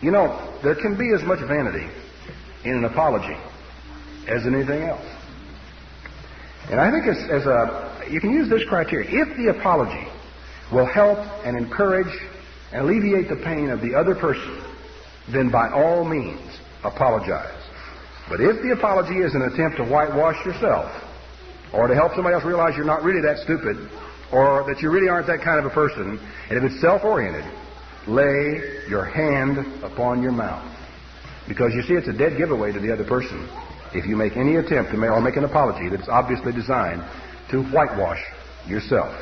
There can be as much vanity in an apology as in anything else. And I think you can use this criteria. If the apology will help and encourage and alleviate the pain of the other person, then by all means, apologize. But if the apology is an attempt to whitewash yourself, or to help somebody else realize you're not really that stupid, or that you really aren't that kind of a person, and if it's self-oriented, lay your hand upon your mouth. Because you see, it's a dead giveaway to the other person if you make any attempt to make an apology that's obviously designed to whitewash yourself.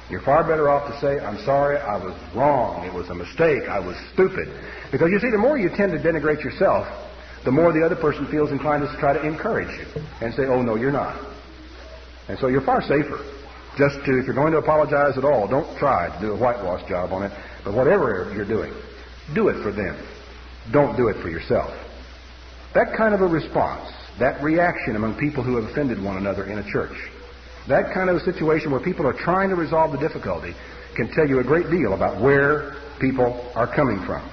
You're far better off to say, I'm sorry, I was wrong, it was a mistake, I was stupid. Because you see, the more you tend to denigrate yourself, the more the other person feels inclined to try to encourage you and say, oh, no, you're not. And so you're far safer. If you're going to apologize at all, don't try to do a whitewash job on it. But whatever you're doing, do it for them. Don't do it for yourself. That kind of a response, that reaction among people who have offended one another in a church, that kind of a situation where people are trying to resolve the difficulty can tell you a great deal about where people are coming from.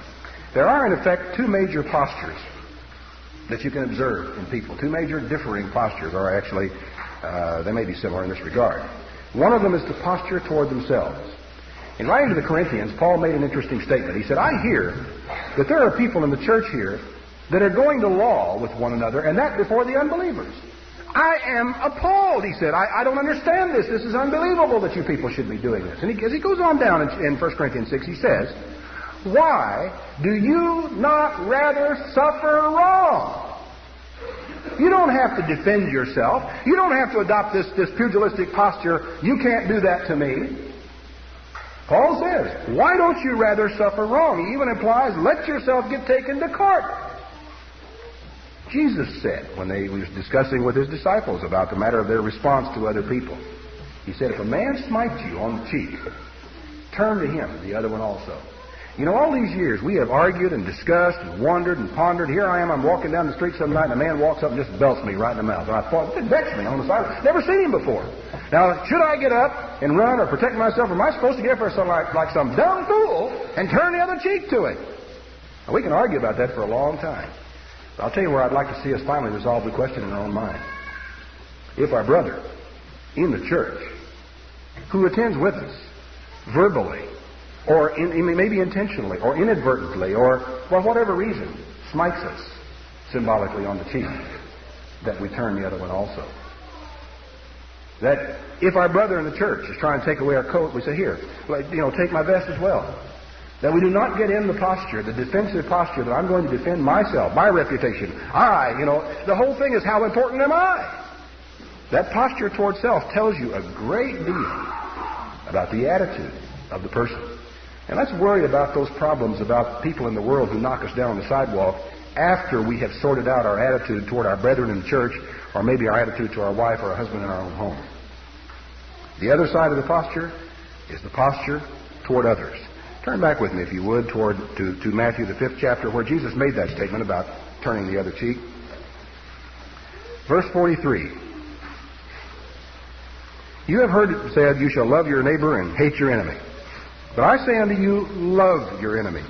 There are, in effect, two major postures that you can observe in people. Two major differing postures are actually, they may be similar in this regard. One of them is the posture toward themselves. In writing to the Corinthians, Paul made an interesting statement. He said, I hear that there are people in the church here that are going to law with one another, and that before the unbelievers. I am appalled, he said. I don't understand this. This is unbelievable that you people should be doing this. And as he goes on down in 1 Corinthians 6, he says, why do you not rather suffer wrong? You don't have to defend yourself. You don't have to adopt this pugilistic posture. You can't do that to me. Paul says, why don't you rather suffer wrong? He even implies, let yourself get taken to court. Jesus said, when he was discussing with his disciples about the matter of their response to other people, he said, if a man smites you on the cheek, turn to him the other one also. All these years we have argued and discussed and wondered and pondered. Here I am, I'm walking down the street some night and a man walks up and just belts me right in the mouth. And I thought, it vexed me on the side. Never seen him before. Now, should I get up and run or protect myself, or am I supposed to get up for like some dumb fool and turn the other cheek to it? Now, we can argue about that for a long time. But I'll tell you where I'd like to see us finally resolve the question in our own mind. If our brother in the church who attends with us verbally, or maybe intentionally, or inadvertently, or for whatever reason, smites us symbolically on the cheek, that we turn the other one also. That if our brother in the church is trying to take away our coat, we say, here, take my vest as well. That we do not get in the posture, the defensive posture, that I'm going to defend myself, my reputation. The whole thing is, how important am I? That posture toward self tells you a great deal about the attitude of the person. And let's worry about those problems about people in the world who knock us down on the sidewalk after we have sorted out our attitude toward our brethren in the church, or maybe our attitude to our wife or our husband in our own home. The other side of the posture is the posture toward others. Turn back with me, if you would, to Matthew, the 5th chapter, where Jesus made that statement about turning the other cheek. Verse 43. You have heard it said, you shall love your neighbor and hate your enemy. But I say unto you, love your enemies.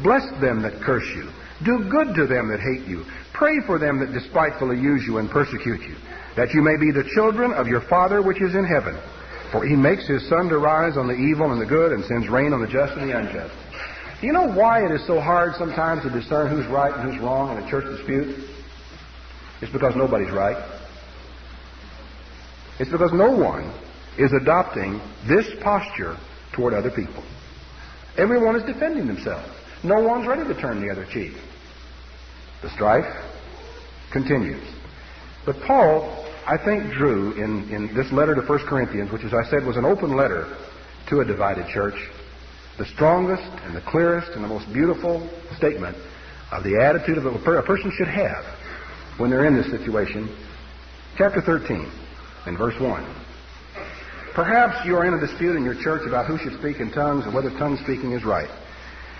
Bless them that curse you. Do good to them that hate you. Pray for them that despitefully use you and persecute you, that you may be the children of your Father which is in heaven. For he makes his sun to rise on the evil and the good, and sends rain on the just and the unjust. Do you know why it is so hard sometimes to discern who's right and who's wrong in a church dispute? It's because nobody's right. It's because no one is adopting this posture toward other people. Everyone is defending themselves. No one's ready to turn the other cheek. The strife continues. But Paul I think, drew in this letter to 1 Corinthians, which, as I said, was an open letter to a divided church, the strongest and the clearest and the most beautiful statement of the attitude of a person should have when they're in this situation. Chapter 13, in verse 1. Perhaps you are in a dispute in your church about who should speak in tongues and whether tongue speaking is right.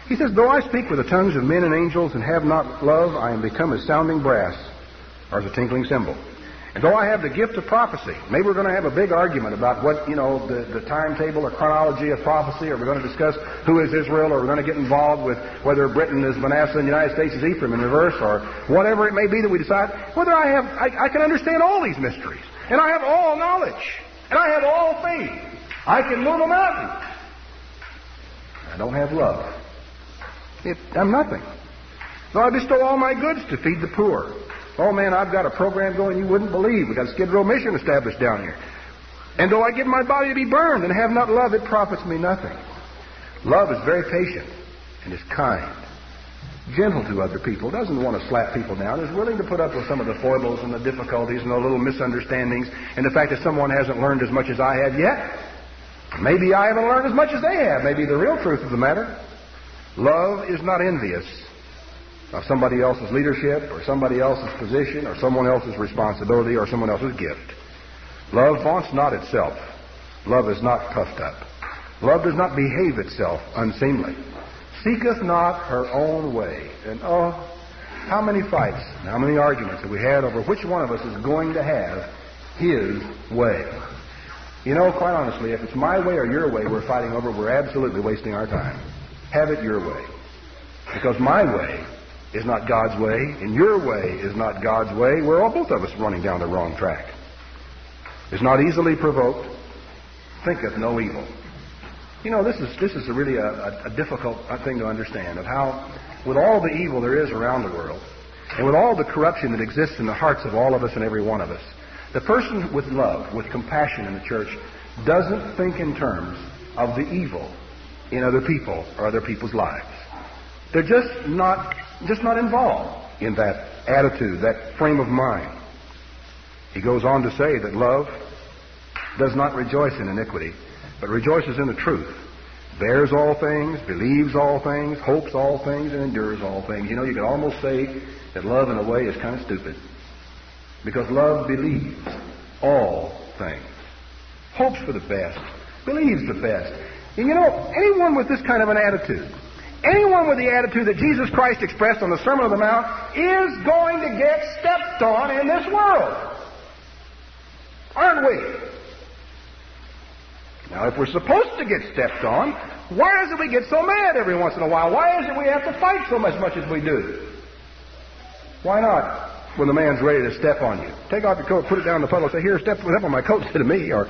He says, though I speak with the tongues of men and angels and have not love, I am become as sounding brass or as a tinkling cymbal. And though I have the gift of prophecy, maybe we're going to have a big argument about what, the timetable or chronology of prophecy, or we're going to discuss who is Israel, or we're going to get involved with whether Britain is Manasseh and the United States is Ephraim in reverse, or whatever it may be that we decide, whether I can understand all these mysteries, and I have all knowledge, and I have all faith. I can move a mountain. I don't have love. I'm nothing. Though I bestow all my goods to feed the poor. Oh, man, I've got a program going you wouldn't believe. We've got a Skid Row mission established down here. And though I give my body to be burned and have not love, it profits me nothing. Love is very patient and is kind, gentle to other people, doesn't want to slap people down, is willing to put up with some of the foibles and the difficulties and the little misunderstandings and the fact that someone hasn't learned as much as I have yet. Maybe I haven't learned as much as they have. Maybe the real truth of the matter. Love is not envious of somebody else's leadership or somebody else's position or someone else's responsibility or someone else's gift. Love vaunts not itself. Love is not puffed up. Love does not behave itself unseemly. Seeketh not her own way. And how many fights, how many arguments have we had over which one of us is going to have his way? Quite honestly, if it's my way or your way we're fighting over, we're absolutely wasting our time. Have it your way. Because my way is not God's way, and your way is not God's way. We're all, both of us, running down the wrong track. Is not easily provoked, thinketh no evil. This is really a difficult thing to understand, of how, with all the evil there is around the world, and with all the corruption that exists in the hearts of all of us and every one of us, the person with love, with compassion in the church, doesn't think in terms of the evil in other people or other people's lives. They're just not involved in that attitude, that frame of mind. He goes on to say that love does not rejoice in iniquity, but rejoices in the truth, bears all things, believes all things, hopes all things, and endures all things. You could almost say that love, in a way, is kind of stupid, because love believes all things, hopes for the best, believes the best. And anyone with this kind of an attitude, anyone with the attitude that Jesus Christ expressed on the Sermon on the Mount, is going to get stepped on in this world. Aren't we? Now, if we're supposed to get stepped on, why is it we get so mad every once in a while? Why is it we have to fight so much as we do? Why not, when the man's ready to step on you, take off your coat, put it down in the puddle, and say, here, step on my coat instead of me, or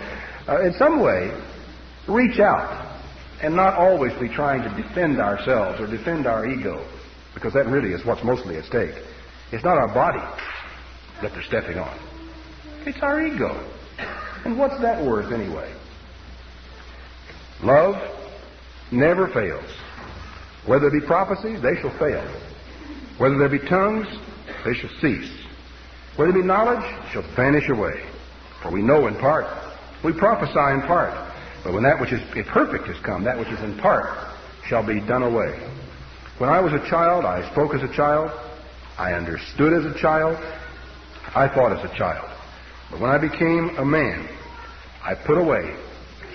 in some way, reach out. And not always be trying to defend ourselves or defend our ego, because that really is what's mostly at stake. It's not our body that they're stepping on. It's our ego. And what's that worth anyway? Love never fails. Whether there be prophecies, they shall fail. Whether there be tongues, they shall cease. Whether there be knowledge, shall vanish away. For we know in part, we prophesy in part. But when that which is perfect has come, that which is in part shall be done away. When I was a child, I spoke as a child. I understood as a child. I thought as a child. But when I became a man, I put away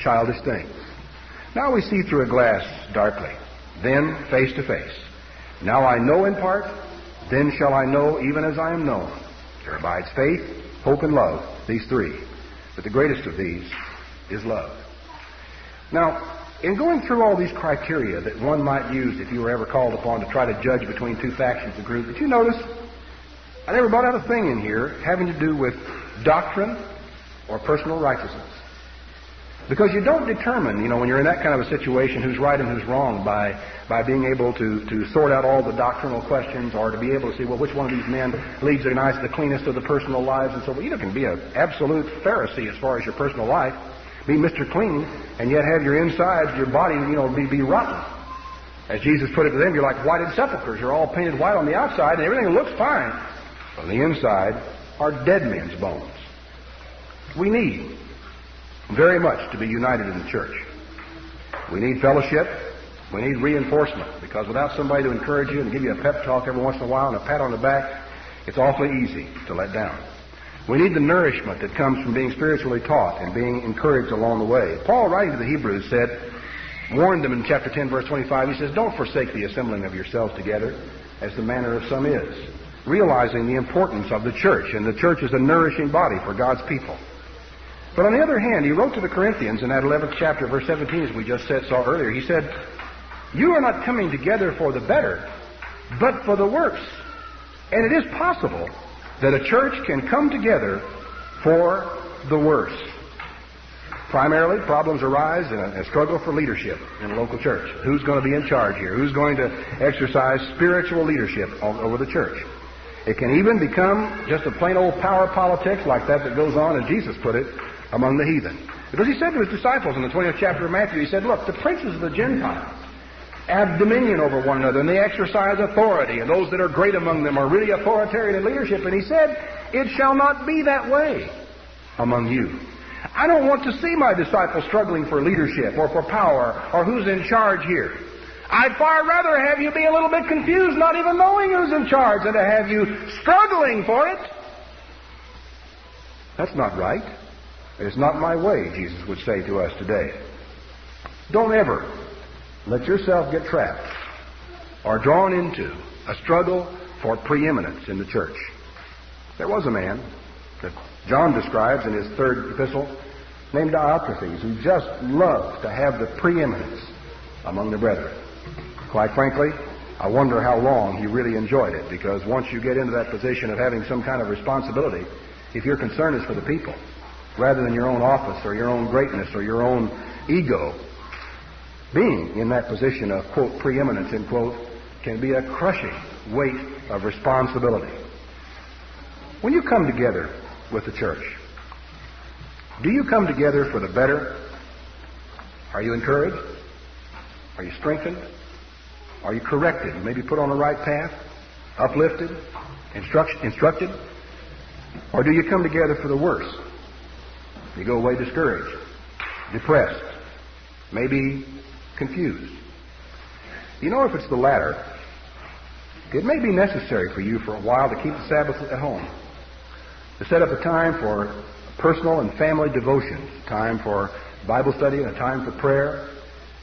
childish things. Now we see through a glass darkly, then face to face. Now I know in part, then shall I know even as I am known. There abides faith, hope, and love, these three. But the greatest of these is love. Now, in going through all these criteria that one might use if you were ever called upon to try to judge between two factions of group, did you notice I never brought out a thing in here having to do with doctrine or personal righteousness? Because you don't determine, when you're in that kind of a situation, who's right and who's wrong by being able to sort out all the doctrinal questions, or to be able to see, which one of these men leads the cleanest of the personal lives and so forth. You can be an absolute Pharisee as far as your personal life, be Mr. Clean, and yet have your insides, your body, be rotten. As Jesus put it to them, you're like whited sepulchres. You're all painted white on the outside, and everything looks fine. On the inside are dead men's bones. We need very much to be united in the church. We need fellowship. We need reinforcement, because without somebody to encourage you and give you a pep talk every once in a while and a pat on the back, it's awfully easy to let down. We need the nourishment that comes from being spiritually taught and being encouraged along the way. Paul, writing to the Hebrews, warned them in chapter 10, verse 25, he says, "Don't forsake the assembling of yourselves together, as the manner of some is," realizing the importance of the church, and the church is a nourishing body for God's people. But on the other hand, he wrote to the Corinthians in that 11th chapter, verse 17, as we just saw earlier, he said, "You are not coming together for the better, but for the worse." And it is possible that a church can come together for the worse. Primarily, problems arise in a struggle for leadership in a local church. Who's going to be in charge here? Who's going to exercise spiritual leadership over the church? It can even become just a plain old power politics like that goes on, as Jesus put it, among the heathen. Because he said to his disciples in the 20th chapter of Matthew, he said, "Look, the princes of the Gentiles have dominion over one another, and they exercise authority, and those that are great among them are really authoritarian in leadership." And he said, "It shall not be that way among you." I don't want to see my disciples struggling for leadership or for power or who's in charge here. I'd far rather have you be a little bit confused, not even knowing who's in charge, than to have you struggling for it. That's not right. It's not my way, Jesus would say to us today. Don't ever let yourself get trapped or drawn into a struggle for preeminence in the church. There was a man that John describes in his 3rd epistle named Diotrephes, who just loved to have the preeminence among the brethren. Quite frankly, I wonder how long he really enjoyed it, because once you get into that position of having some kind of responsibility, if your concern is for the people rather than your own office or your own greatness or your own ego, being in that position of, quote, preeminence, end quote, can be a crushing weight of responsibility. When you come together with the church, do you come together for the better? Are you encouraged? Are you strengthened? Are you corrected? Maybe put on the right path? Uplifted? Instructed? Or do you come together for the worse? You go away discouraged, depressed, maybe confused. You know, if it's the latter, it may be necessary for you for a while to keep the Sabbath at home, to set up a time for personal and family devotions, time for Bible study and a time for prayer,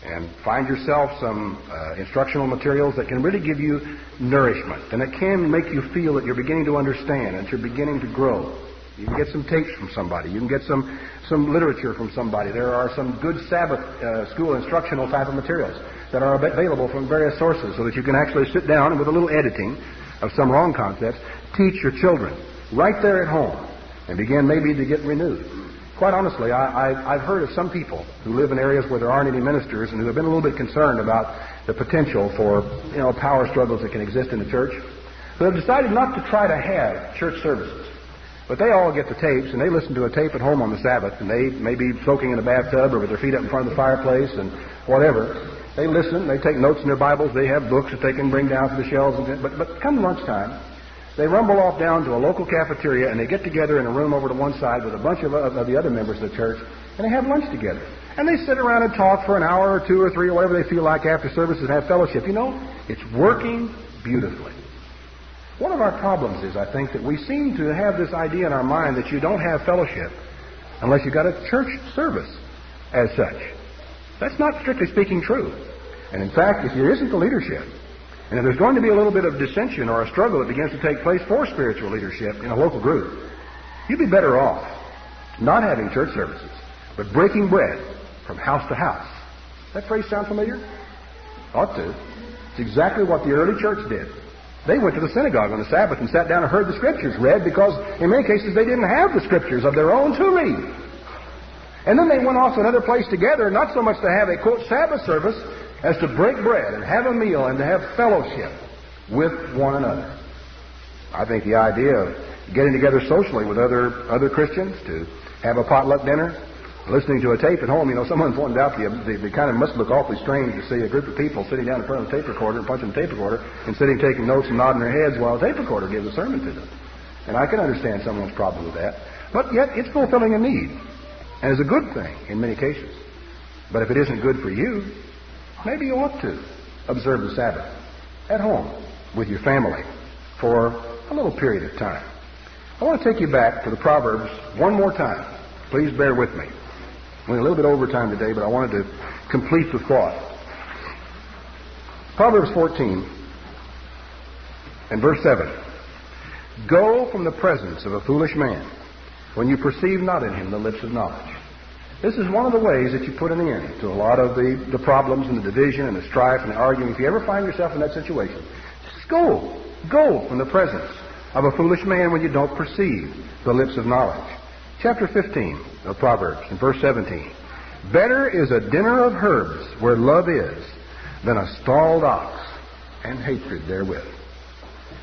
and find yourself some instructional materials that can really give you nourishment, and that can make you feel that you're beginning to understand and that you're beginning to grow. You can get some tapes from somebody. You can get some literature from somebody. There are some good Sabbath school instructional type of materials that are available from various sources, so that you can actually sit down and, with a little editing of some wrong concepts, teach your children right there at home and begin maybe to get renewed. Quite honestly, I've heard of some people who live in areas where there aren't any ministers and who have been a little bit concerned about the potential for, power struggles that can exist in the church, who have decided not to try to have church services. But they all get the tapes, and they listen to a tape at home on the Sabbath, and they may be soaking in a bathtub or with their feet up in front of the fireplace and whatever. They listen, they take notes in their Bibles, they have books that they can bring down from the shelves. But come lunchtime, they rumble off down to a local cafeteria, and they get together in a room over to one side with a bunch of the other members of the church, and they have lunch together. And they sit around and talk for an hour or two or three or whatever they feel like after services and have fellowship. It's working beautifully. One of our problems is, I think, that we seem to have this idea in our mind that you don't have fellowship unless you've got a church service as such. That's not, strictly speaking, true. And in fact, if there isn't the leadership, and if there's going to be a little bit of dissension or a struggle that begins to take place for spiritual leadership in a local group, you'd be better off not having church services, but breaking bread from house to house. That phrase sound familiar? Ought to. It's exactly what the early church did. They went to the synagogue on the Sabbath and sat down and heard the Scriptures read, because in many cases they didn't have the Scriptures of their own to read. And then they went off to another place together, not so much to have a, quote, Sabbath service, as to break bread and have a meal and to have fellowship with one another. I think the idea of getting together socially with other Christians to have a potluck dinner, listening to a tape at home, someone pointed out the kind of must look awfully strange to see a group of people sitting down in front of a tape recorder and punching the tape recorder and sitting taking notes and nodding their heads while a tape recorder gives a sermon to them. And I can understand someone's problem with that. But yet it's fulfilling a need and is a good thing in many cases. But if it isn't good for you, maybe you ought to observe the Sabbath at home with your family for a little period of time. I want to take you back to the Proverbs one more time. Please bear with me. We're a little bit over time today, but I wanted to complete the thought. Proverbs 14 and verse 7. Go from the presence of a foolish man when you perceive not in him the lips of knowledge. This is one of the ways that you put an end to a lot of the problems and the division and the strife and the arguing. If you ever find yourself in that situation, just go. Go from the presence of a foolish man when you don't perceive the lips of knowledge. Chapter 15 of Proverbs, in verse 17. Better is a dinner of herbs where love is than a stalled ox and hatred therewith.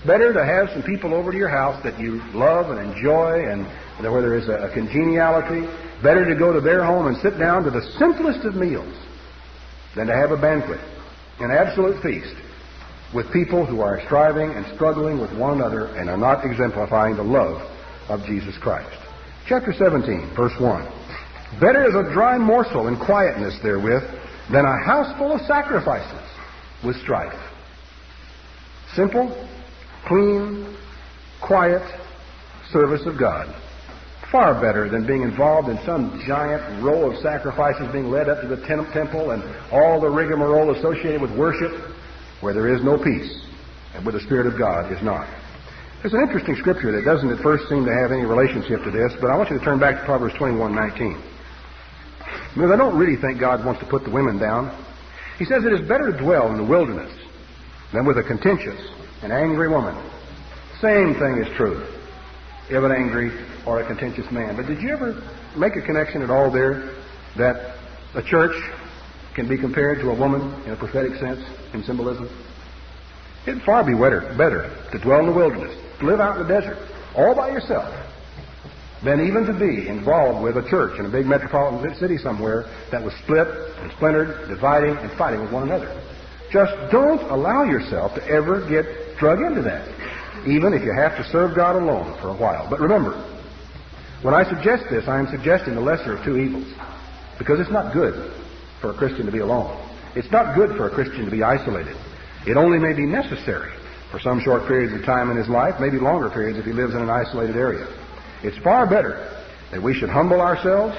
Better to have some people over to your house that you love and enjoy and where there is a congeniality. Better to go to their home and sit down to the simplest of meals than to have a banquet, an absolute feast, with people who are striving and struggling with one another and are not exemplifying the love of Jesus Christ. Chapter 17, verse 1. Better is a dry morsel in quietness therewith than a house full of sacrifices with strife. Simple, clean, quiet service of God. Far better than being involved in some giant row of sacrifices being led up to the temple and all the rigmarole associated with worship where there is no peace and where the Spirit of God is not. There's an interesting scripture that doesn't at first seem to have any relationship to this, but I want you to turn back to Proverbs 21:19. Because I don't really think God wants to put the women down. He says it is better to dwell in the wilderness than with a contentious and angry woman. Same thing is true of an angry or a contentious man. But did you ever make a connection at all there that a church can be compared to a woman in a prophetic sense, in symbolism? It'd far be better to dwell in the wilderness, to live out in the desert, all by yourself, than even to be involved with a church in a big metropolitan city somewhere that was split and splintered, dividing and fighting with one another. Just don't allow yourself to ever get drug into that, even if you have to serve God alone for a while. But remember, when I suggest this, I am suggesting the lesser of two evils, because it's not good for a Christian to be alone. It's not good for a Christian to be isolated. It only may be necessary for some short periods of time in his life, maybe longer periods if he lives in an isolated area. It's far better that we should humble ourselves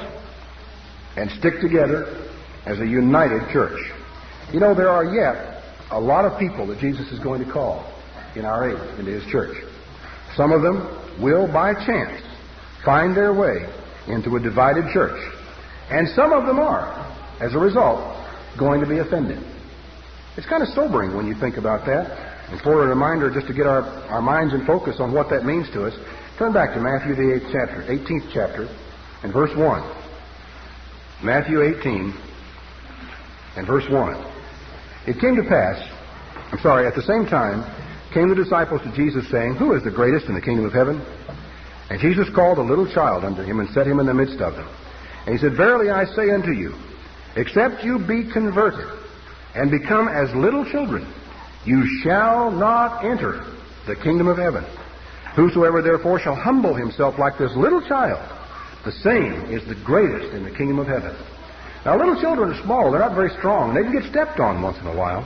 and stick together as a united church. You know, there are yet a lot of people that Jesus is going to call in our age into his church. Some of them will, by chance, find their way into a divided church. And some of them are, as a result, going to be offended. It's kind of sobering when you think about that. And for a reminder, just to get our minds in focus on what that means to us, turn back to Matthew the 18th chapter, and verse 1. Matthew 18 and verse 1. It came to pass, at the same time, came the disciples to Jesus, saying, Who is the greatest in the kingdom of heaven? And Jesus called a little child unto him and set him in the midst of them. And he said, Verily I say unto you, except you be converted and become as little children, you shall not enter the kingdom of heaven. Whosoever therefore shall humble himself like this little child, the same is the greatest in the kingdom of heaven. Now little children are small, they're not very strong, they can get stepped on once in a while.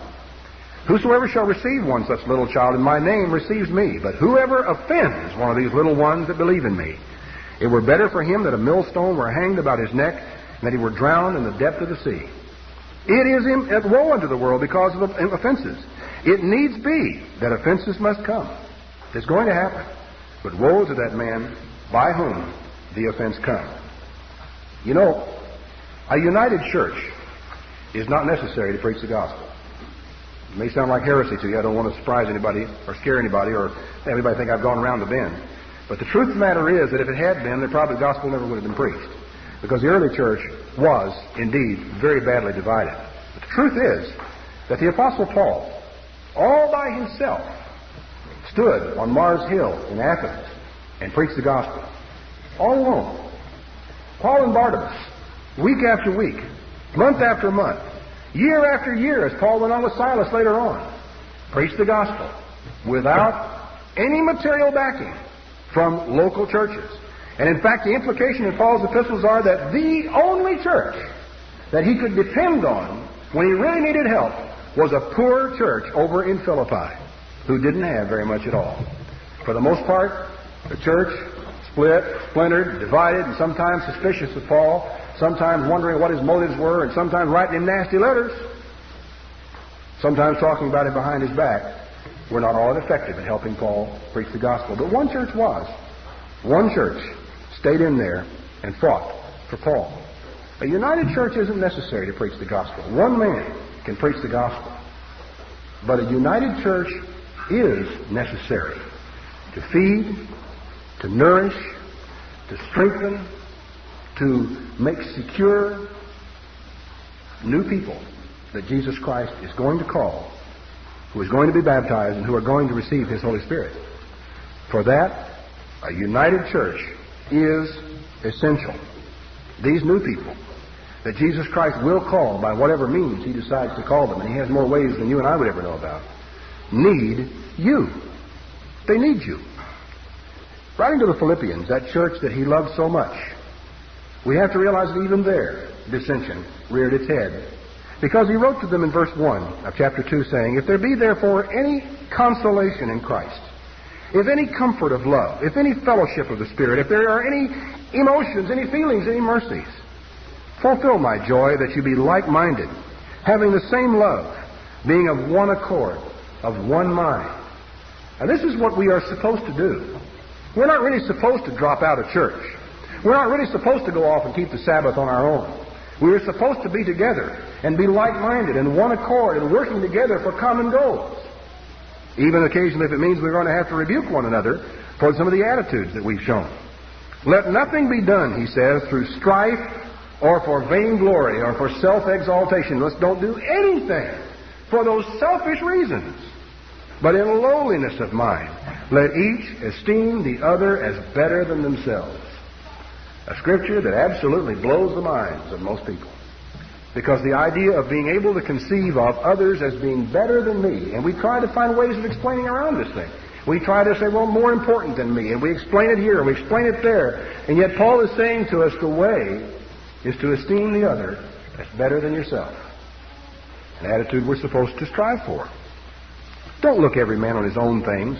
Whosoever shall receive one such little child in my name receives me, but whoever offends one of these little ones that believe in me, it were better for him that a millstone were hanged about his neck, and that he were drowned in the depth of the sea. It is woe unto the world because of offenses. It needs be that offenses must come. It's going to happen. But woe to that man by whom the offense comes. You know, a united church is not necessary to preach the gospel. It may sound like heresy to you. I don't want to surprise anybody or scare anybody or have anybody think I've gone around the bend. But the truth of the matter is that if it had been, then probably the gospel never would have been preached. Because the early church was, indeed, very badly divided. But the truth is that the Apostle Paul, all by himself, stood on Mars Hill in Athens and preached the gospel. All alone. Paul and Barnabas, week after week, month after month, year after year, as Paul went on with Silas later on, preached the gospel without any material backing from local churches. And in fact, the implication in Paul's epistles are that the only church that he could depend on when he really needed help was a poor church over in Philippi who didn't have very much at all. For the most part, the church split, splintered, divided, and sometimes suspicious of Paul, sometimes wondering what his motives were, and sometimes writing him nasty letters, sometimes talking about him behind his back. Were not all effective in helping Paul preach the gospel. But one church was. One church stayed in there and fought for Paul. A united church isn't necessary to preach the gospel. One man can preach the gospel. But a united church is necessary to feed, to nourish, to strengthen, to make secure new people that Jesus Christ is going to call, who is going to be baptized, and who are going to receive His Holy Spirit. For that, a united church is essential. These new people that Jesus Christ will call by whatever means He decides to call them, and He has more ways than you and I would ever know about, need you. They need you. Writing to the Philippians, that church that he loved so much, we have to realize that even there, dissension reared its head. Because he wrote to them in verse 1 of chapter 2, saying, "If there be therefore any consolation in Christ, if any comfort of love, if any fellowship of the Spirit, if there are any emotions, any feelings, any mercies, fulfill my joy that you be like-minded, having the same love, being of one accord, of one mind." Now this is what we are supposed to do. We're not really supposed to drop out of church. We're not really supposed to go off and keep the Sabbath on our own. We are supposed to be together and be like-minded and one accord and working together for common goals. Even occasionally if it means we're going to have to rebuke one another for some of the attitudes that we've shown. Let nothing be done, he says, through strife or for vainglory or for self-exaltation. Let's don't do anything for those selfish reasons. But in lowliness of mind, let each esteem the other as better than themselves. A scripture that absolutely blows the minds of most people. Because the idea of being able to conceive of others as being better than me, and we try to find ways of explaining around this thing. We try to say, well, more important than me, and we explain it here, and we explain it there. And yet Paul is saying to us the way is to esteem the other as better than yourself. An attitude we're supposed to strive for. Don't look every man on his own things.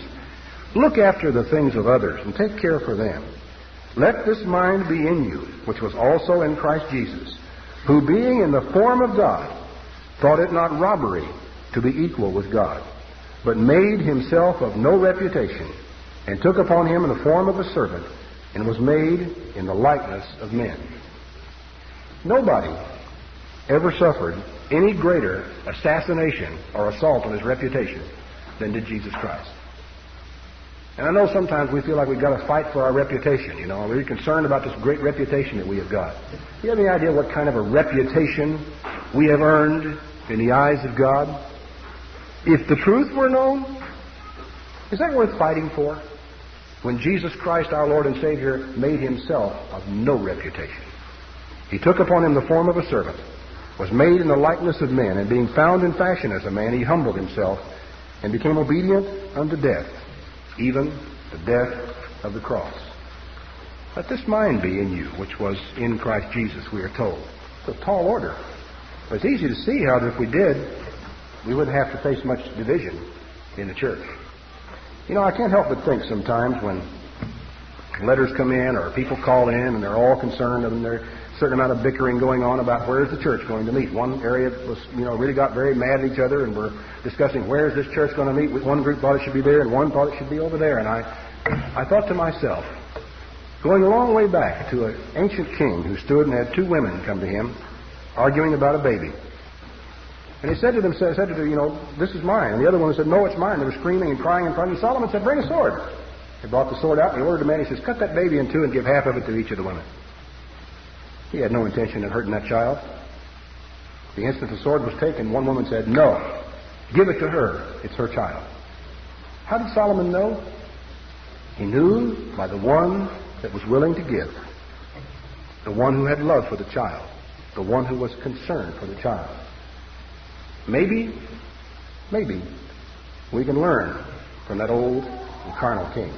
Look after the things of others and take care for them. Let this mind be in you, which was also in Christ Jesus, who being in the form of God, thought it not robbery to be equal with God, but made himself of no reputation, and took upon him the form of a servant, and was made in the likeness of men. Nobody ever suffered any greater assassination or assault on his reputation than did Jesus Christ. And I know sometimes we feel like we've got to fight for our reputation, you know. We're concerned about this great reputation that we have got. Do you have any idea what kind of a reputation we have earned in the eyes of God? If the truth were known, is that worth fighting for? When Jesus Christ, our Lord and Savior, made himself of no reputation. He took upon him the form of a servant, was made in the likeness of men, and being found in fashion as a man, he humbled himself and became obedient unto death, even the death of the cross. Let this mind be in you, which was in Christ Jesus, we are told. It's a tall order. But it's easy to see how that if we did, we wouldn't have to face much division in the church. You know, I can't help but think sometimes when letters come in or people call in and they're all concerned and there's a certain amount of bickering going on about where's the church going to meet. One area was, really got very mad at each other and were discussing where's this church going to meet. One group thought it should be there and one thought it should be over there. And I thought to myself, going a long way back to an ancient king who stood and had two women come to him arguing about a baby. And he said to them, this is mine. And the other one said, no, it's mine. They were screaming and crying in front of him. Solomon said, bring a sword. He brought the sword out and he ordered the man. He says, cut that baby in two and give half of it to each of the women. He had no intention of hurting that child. The instant the sword was taken, one woman said, no, give it to her. It's her child. How did Solomon know? He knew by the one that was willing to give, the one who had love for the child, the one who was concerned for the child. Maybe we can learn from that old and carnal king.